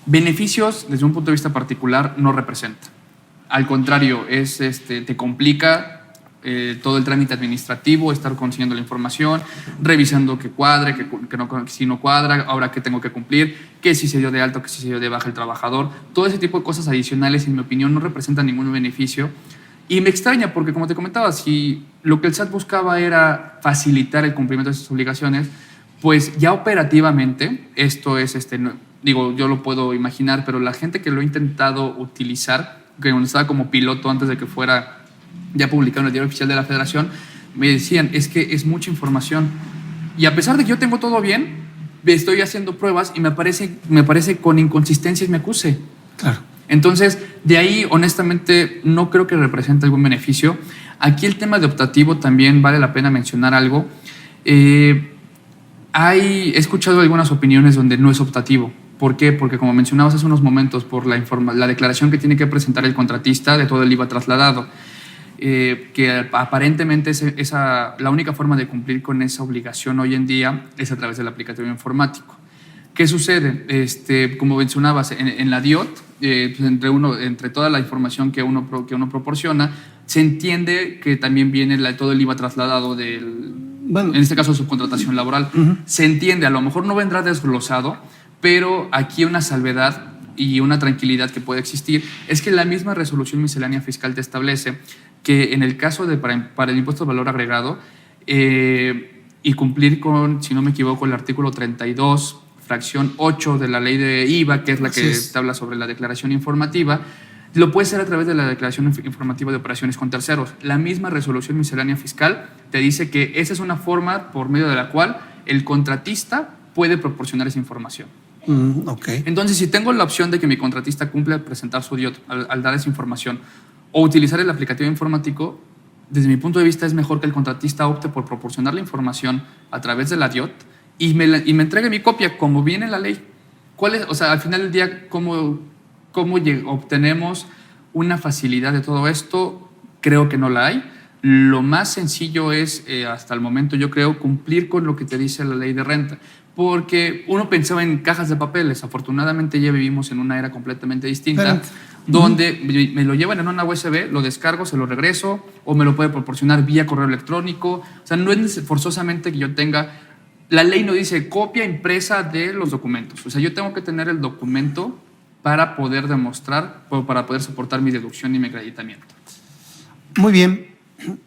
Beneficios, desde un punto de vista particular, no representa. Al contrario, te complica todo el trámite administrativo, estar consiguiendo la información, revisando que cuadre, que si no cuadra, ahora qué tengo que cumplir, que si se dio de alto, que si se dio de baja el trabajador. Todo ese tipo de cosas adicionales, en mi opinión, no representan ningún beneficio. Y me extraña porque, como te comentaba, si lo que el SAT buscaba era facilitar el cumplimiento de sus obligaciones, pues ya operativamente esto es, yo lo puedo imaginar, pero la gente que lo ha intentado utilizar, que estaba como piloto antes de que fuera ya publicado en el Diario Oficial de la Federación, me decían, es que es mucha información. Y a pesar de que yo tengo todo bien, estoy haciendo pruebas y me parece con inconsistencias me acuse. Claro. Entonces, de ahí, honestamente, no creo que represente algún beneficio. Aquí el tema de optativo también vale la pena mencionar algo. He escuchado algunas opiniones donde no es optativo. ¿Por qué? Porque, como mencionabas hace unos momentos, por la declaración que tiene que presentar el contratista de todo el IVA trasladado, que aparentemente la única forma de cumplir con esa obligación hoy en día es a través del aplicativo informático. ¿Qué sucede? Como mencionabas, en la DIOT, entre toda la información que uno proporciona, se entiende que también viene todo el IVA trasladado en este caso, subcontratación laboral. Se entiende, a lo mejor no vendrá desglosado, pero aquí una salvedad y una tranquilidad que puede existir es que la misma resolución miscelánea fiscal te establece que en el caso para el impuesto de valor agregado y cumplir con, si no me equivoco, el artículo 32, fracción 8 de la ley de IVA, que es la que te habla sobre la declaración informativa, lo puede hacer a través de la declaración informativa de operaciones con terceros. La misma resolución miscelánea fiscal te dice que esa es una forma por medio de la cual el contratista puede proporcionar esa información. Entonces, si tengo la opción de que mi contratista cumpla al presentar su DIOT, al dar esa información, o utilizar el aplicativo informático, desde mi punto de vista es mejor que el contratista opte por proporcionar la información a través de la DIOT y me entregue mi copia como viene la ley. Al final del día, ¿cómo obtenemos una facilidad de todo esto? Creo que no la hay. Lo más sencillo es, hasta el momento, yo creo, cumplir con lo que te dice la ley de renta. Porque uno pensaba en cajas de papeles. Afortunadamente ya vivimos en una era completamente distinta, donde me lo llevan en una USB, lo descargo, se lo regreso, o me lo puede proporcionar vía correo electrónico. O sea, no es forzosamente que yo tenga... La ley no dice copia impresa de los documentos. O sea, yo tengo que tener el documento para poder demostrar, para poder soportar mi deducción y mi acreditamiento. Muy bien,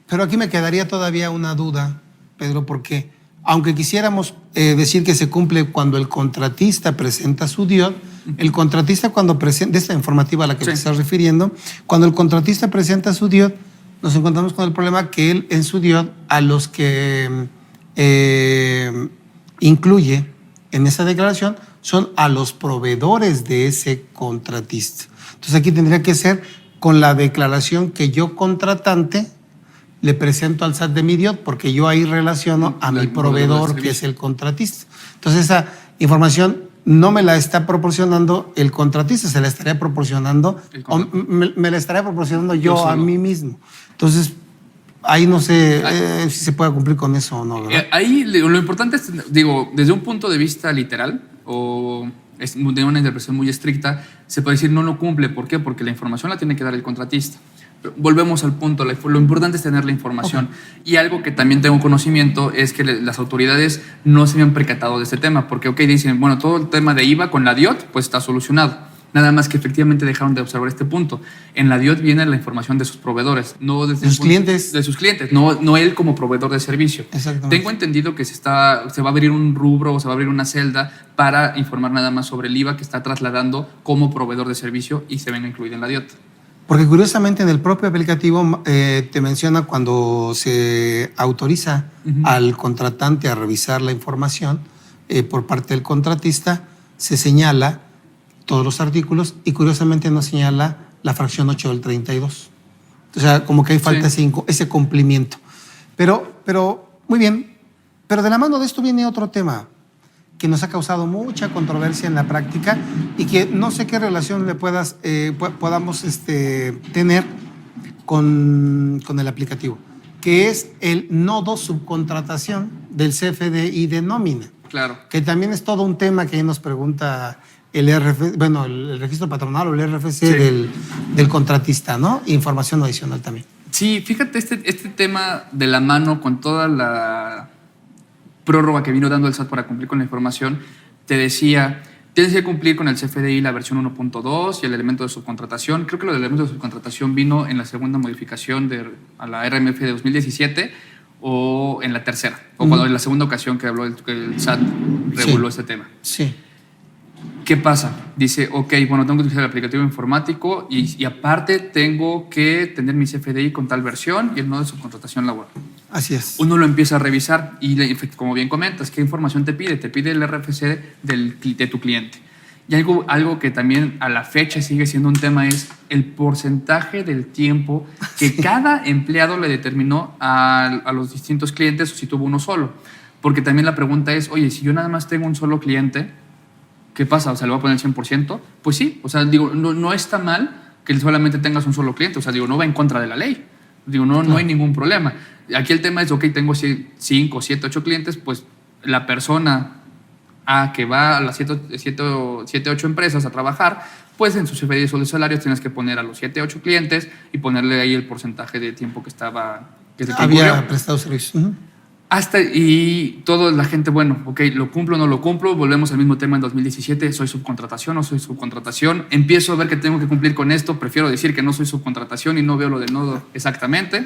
pero aquí me quedaría todavía una duda, Pedro, porque aunque quisiéramos decir que se cumple cuando el contratista presenta su DIOT, el contratista cuando presenta, de esta informativa a la que te estás refiriendo, cuando el contratista presenta su DIOT, nos encontramos con el problema que él en su DIOT a los que incluye en esa declaración son a los proveedores de ese contratista. Entonces aquí tendría que ser con la declaración que yo, contratante, le presento al SAT de mi DIOT, porque yo ahí relaciono a mi proveedor, que es el contratista. Entonces, esa información no me la está proporcionando el contratista, se la estaría proporcionando, me la estaría proporcionando yo a mí mismo. Entonces, ahí no sé si se puede cumplir con eso o no, ¿verdad? Ahí lo importante es, digo, desde un punto de vista literal o de una interpretación muy estricta, se puede decir no lo cumple. ¿Por qué? Porque la información la tiene que dar el contratista. Pero volvemos al punto, lo importante es tener la información. Okay. Y algo que también tengo conocimiento es que las autoridades no se habían percatado de este tema, porque dicen, bueno, todo el tema de IVA con la DIOT pues está solucionado. Nada más que efectivamente dejaron de observar este punto. En la DIOT viene la información de sus proveedores, no de sus clientes. De sus clientes, no él como proveedor de servicio. Exactamente. Tengo entendido que se va a abrir un rubro o se va a abrir una celda para informar nada más sobre el IVA que está trasladando como proveedor de servicio y se venga incluido en la DIOT. Porque curiosamente en el propio aplicativo te menciona cuando se autoriza al contratante a revisar la información por parte del contratista, se señala todos los artículos y curiosamente no señala la fracción 8 del 32. O sea, como que ahí falta ese cumplimiento. Pero, muy bien. Pero de la mano de esto viene otro tema que nos ha causado mucha controversia en la práctica y que no sé qué relación le podamos tener con el aplicativo, que es el nodo subcontratación del CFDI de nómina. Claro. Que también es todo un tema que ahí nos pregunta el registro patronal o el RFC del contratista, ¿no? Información adicional también. Sí, fíjate, este tema de la mano con toda la prórroga que vino dando el SAT para cumplir con la información, te decía, tienes que cumplir con el CFDI la versión 1.2 y el elemento de subcontratación. Creo que lo del elemento de subcontratación vino en la segunda modificación a la RMF de 2017 o en la tercera, o cuando en la segunda ocasión que habló el SAT reguló este tema. Sí. ¿Qué pasa? Dice, bueno, tengo que utilizar el aplicativo informático y aparte tengo que tener mi CFDI con tal versión y el nodo de subcontratación laboral. Así es. Uno lo empieza a revisar y, como bien comentas, ¿qué información te pide? Te pide el RFC de tu cliente. Y algo que también a la fecha sigue siendo un tema es el porcentaje del tiempo que cada empleado le determinó a los distintos clientes o si tuvo uno solo. Porque también la pregunta es, oye, si yo nada más tengo un solo cliente, ¿qué pasa? O sea, ¿le voy a poner el 100%? Pues sí, o sea, digo, no está mal que solamente tengas un solo cliente, o sea, digo, no va en contra de la ley. Digo, no hay ningún problema. Aquí el tema es, tengo 5, 7, 8 clientes, pues la persona que va a las 7, 8 empresas a trabajar, pues en sus CFDI de salarios tienes que poner a los 7, 8 clientes y ponerle ahí el porcentaje de tiempo que había prestado servicio. Y toda la gente, lo cumplo o no lo cumplo, volvemos al mismo tema en 2017, ¿soy subcontratación o soy subcontratación? Empiezo a ver que tengo que cumplir con esto, prefiero decir que no soy subcontratación y no veo lo del nodo exactamente.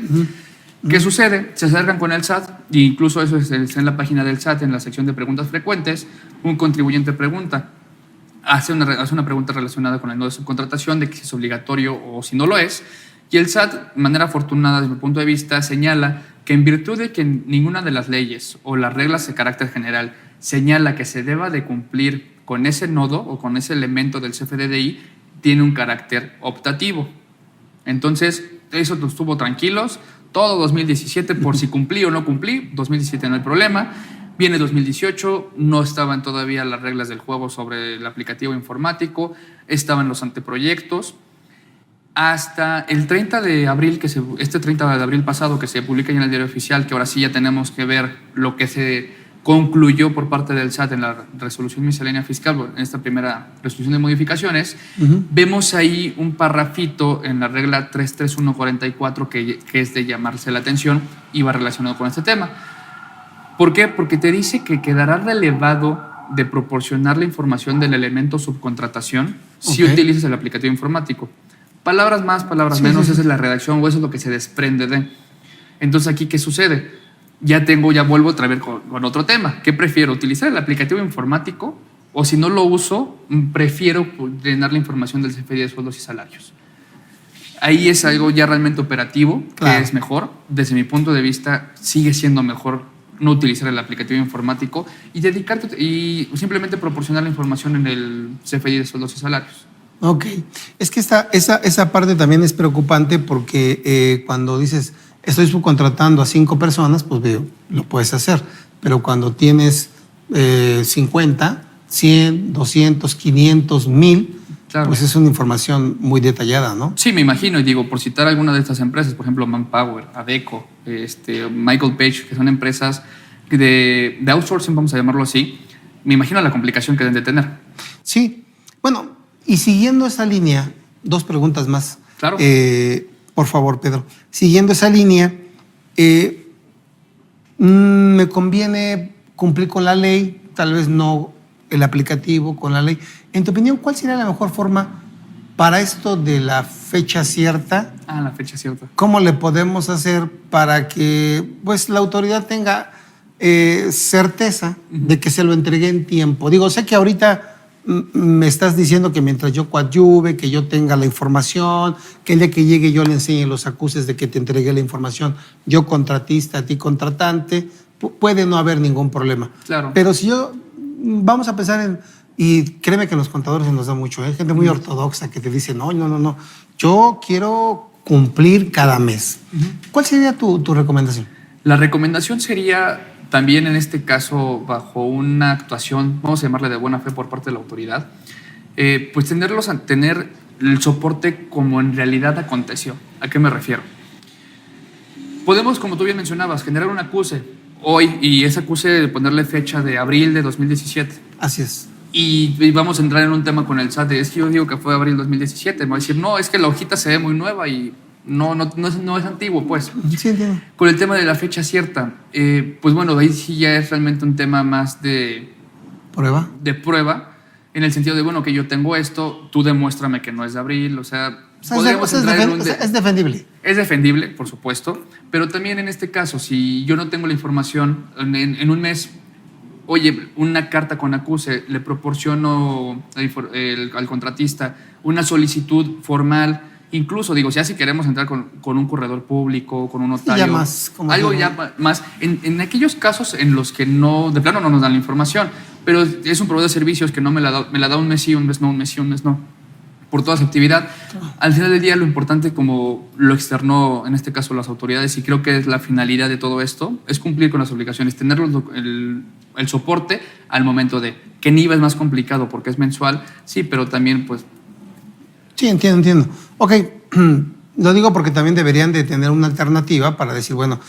¿Qué sucede? Se acercan con el SAT, e incluso eso está en la página del SAT, en la sección de preguntas frecuentes, un contribuyente pregunta, hace una pregunta relacionada con el nodo de subcontratación, de que si es obligatorio o si no lo es, y el SAT, de manera afortunada desde mi punto de vista, señala que en virtud de que ninguna de las leyes o las reglas de carácter general señala que se deba de cumplir con ese nodo o con ese elemento del CFDI, tiene un carácter optativo. Entonces, eso nos tuvo tranquilos. Todo 2017, por si cumplí o no cumplí, 2017 no hay problema. Viene 2018, no estaban todavía las reglas del juego sobre el aplicativo informático, estaban los anteproyectos. Hasta el 30 de abril, este 30 de abril pasado, que se publica ya en el Diario Oficial, que ahora sí ya tenemos que ver lo que se concluyó por parte del SAT en la resolución miscelánea fiscal, en esta primera resolución de modificaciones, vemos ahí un parrafito en la regla 33144 que es de llamarse la atención y va relacionado con este tema. ¿Por qué? Porque te dice que quedará relevado de proporcionar la información del elemento subcontratación si utilizas el aplicativo informático. Palabras más, palabras menos, esa es la redacción o eso es lo que se desprende de. Entonces, aquí, ¿qué sucede? Ya vuelvo otra vez con otro tema. ¿Qué prefiero? ¿Utilizar el aplicativo informático? O si no lo uso, prefiero llenar la información del CFDI de sueldos y salarios. Ahí es algo ya realmente operativo, que es mejor. Desde mi punto de vista, sigue siendo mejor no utilizar el aplicativo informático y dedicarte y simplemente proporcionar la información en el CFDI de sueldos y salarios. Ok. Es que esa parte también es preocupante porque cuando dices, estoy subcontratando a 5 personas, pues lo puedes hacer. Pero cuando tienes 50, 100, 200, 500, 1000, claro, pues es una información muy detallada, ¿no? Sí, me imagino. Y digo, por citar alguna de estas empresas, por ejemplo, Manpower, Adecco, Michael Page, que son empresas de outsourcing, vamos a llamarlo así, me imagino la complicación que deben de tener. Sí. Bueno, y siguiendo esa línea, 2 preguntas más. Claro. Por favor, Pedro. Siguiendo esa línea, me conviene cumplir con la ley, tal vez no el aplicativo con la ley. En tu opinión, ¿cuál sería la mejor forma para esto de la fecha cierta? La fecha cierta. ¿Cómo le podemos hacer para que pues, la autoridad tenga certeza de que se lo entregue en tiempo? Digo, sé que ahorita me estás diciendo que mientras yo coadyuve, que yo tenga la información, que el día que llegue yo le enseñe los acuses de que te entregué la información, yo contratista, a ti contratante, puede no haber ningún problema. Claro. Pero si vamos a pensar en, y créeme que en los contadores se nos da mucho, gente muy ortodoxa que te dice, no, yo quiero cumplir cada mes. ¿Cuál sería tu recomendación? La recomendación sería también en este caso bajo una actuación, vamos a llamarle de buena fe por parte de la autoridad, pues tener el soporte como en realidad aconteció. ¿A qué me refiero? Podemos, como tú bien mencionabas, generar un acuse hoy y ese acuse ponerle fecha de abril de 2017. Así es. Y vamos a entrar en un tema con el SAT. Es que yo digo que fue abril 2017. Me va a decir, no, es que la hojita se ve muy nueva y no es antiguo, pues. Sí, entiendo. Con el tema de la fecha cierta, pues bueno, ahí sí ya es realmente un tema más de prueba, en el sentido de, bueno, que yo tengo esto, tú demuéstrame que no es de abril, o sea es defendible. Es defendible, por supuesto, pero también en este caso, si yo no tengo la información, en un mes, oye, una carta con acuse, le proporciono al contratista una solicitud formal. Incluso, digo, si queremos entrar con un corredor público, con un notario, ya más, algo ya más, en aquellos casos en los que no, de plano no nos dan la información, pero es un proveedor de servicios que no me la da un mes sí, un mes no, un mes sí, un mes no, por toda su actividad. Al final del día, lo importante, como lo externó en este caso las autoridades, y creo que es la finalidad de todo esto, es cumplir con las obligaciones, tener el soporte al momento de que en IVA es más complicado porque es mensual, sí, pero también pues... Sí, entiendo. Ok, lo digo porque también deberían de tener una alternativa para decir, bueno,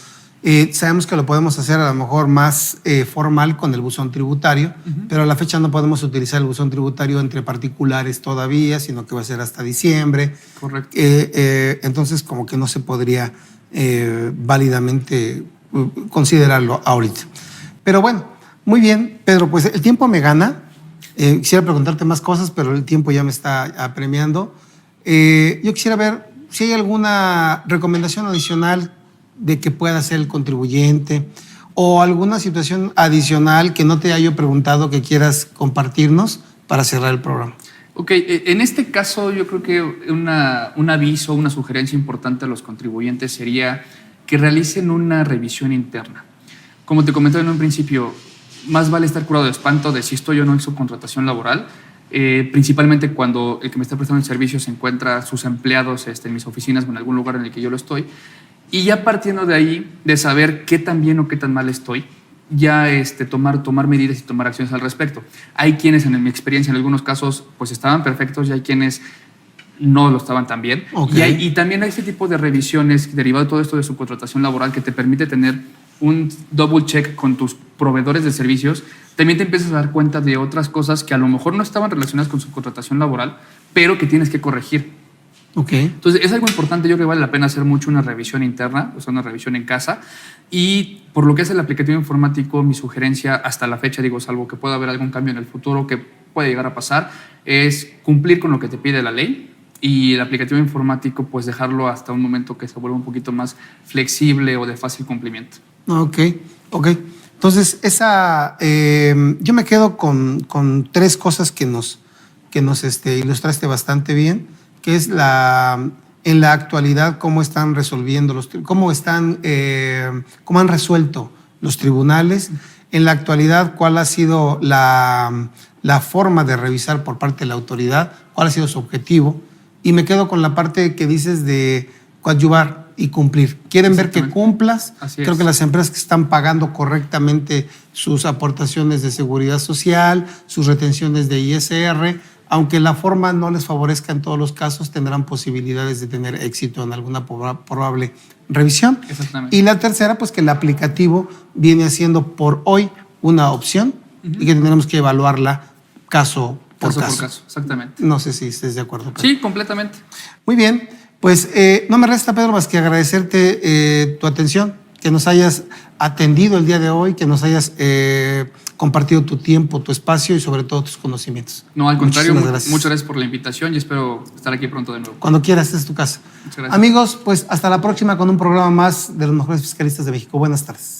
sabemos que lo podemos hacer a lo mejor más formal con el buzón tributario, pero a la fecha no podemos utilizar el buzón tributario entre particulares todavía, sino que va a ser hasta diciembre. Correcto. Entonces, como que no se podría válidamente considerarlo ahorita. Pero bueno, muy bien, Pedro, pues el tiempo me gana. Quisiera preguntarte más cosas, pero el tiempo ya me está apremiando. Yo quisiera ver si hay alguna recomendación adicional de que pueda hacer el contribuyente o alguna situación adicional que no te haya preguntado que quieras compartirnos para cerrar el programa. Ok, en este caso yo creo que un aviso, una sugerencia importante a los contribuyentes sería que realicen una revisión interna. Como te comentaba en un principio, más vale estar curado de espanto de si estoy o no en subcontratación laboral, principalmente cuando el que me está prestando el servicio se encuentra sus empleados en mis oficinas o en algún lugar en el que yo lo estoy. Y ya partiendo de ahí, de saber qué tan bien o qué tan mal estoy, ya tomar medidas y tomar acciones al respecto. Hay quienes, en mi experiencia, en algunos casos, pues estaban perfectos y hay quienes no lo estaban tan bien. Okay. Y también hay ese tipo de revisiones derivado de todo esto de subcontratación laboral que te permite tener un double check con tus proveedores de servicios. También te empiezas a dar cuenta de otras cosas que a lo mejor no estaban relacionadas con subcontratación laboral, pero que tienes que corregir. Okay. Entonces, es algo importante. Yo creo que vale la pena hacer mucho una revisión interna, o sea, una revisión en casa. Y por lo que es el aplicativo informático, mi sugerencia hasta la fecha, digo, salvo que pueda haber algún cambio en el futuro que puede llegar a pasar, es cumplir con lo que te pide la ley. Y el aplicativo informático, pues dejarlo hasta un momento que se vuelva un poquito más flexible o de fácil cumplimiento. Ok. Entonces, yo me quedo con 3 cosas que nos ilustraste bastante bien, que es en la actualidad cómo están resolviendo cómo han resuelto los tribunales, en la actualidad cuál ha sido la forma de revisar por parte de la autoridad, cuál ha sido su objetivo. Y me quedo con la parte que dices de coadyuvar y cumplir. Quieren ver que cumplas. Creo que las empresas que están pagando correctamente sus aportaciones de seguridad social, sus retenciones de ISR, aunque la forma no les favorezca en todos los casos, tendrán posibilidades de tener éxito en alguna probable revisión. Exactamente. Y la tercera, pues que el aplicativo viene haciendo por hoy una opción y que tendremos que evaluarla caso por caso. Exactamente. No sé si estés de acuerdo, Pedro. Sí, completamente. Muy bien, pues no me resta, Pedro, más que agradecerte tu atención, que nos hayas atendido el día de hoy, que nos hayas compartido tu tiempo, tu espacio y sobre todo tus conocimientos. No, al contrario, Muchas gracias por la invitación y espero estar aquí pronto de nuevo. Cuando quieras, esta es tu casa. Muchas gracias. Amigos, pues hasta la próxima con un programa más de los mejores fiscalistas de México. Buenas tardes.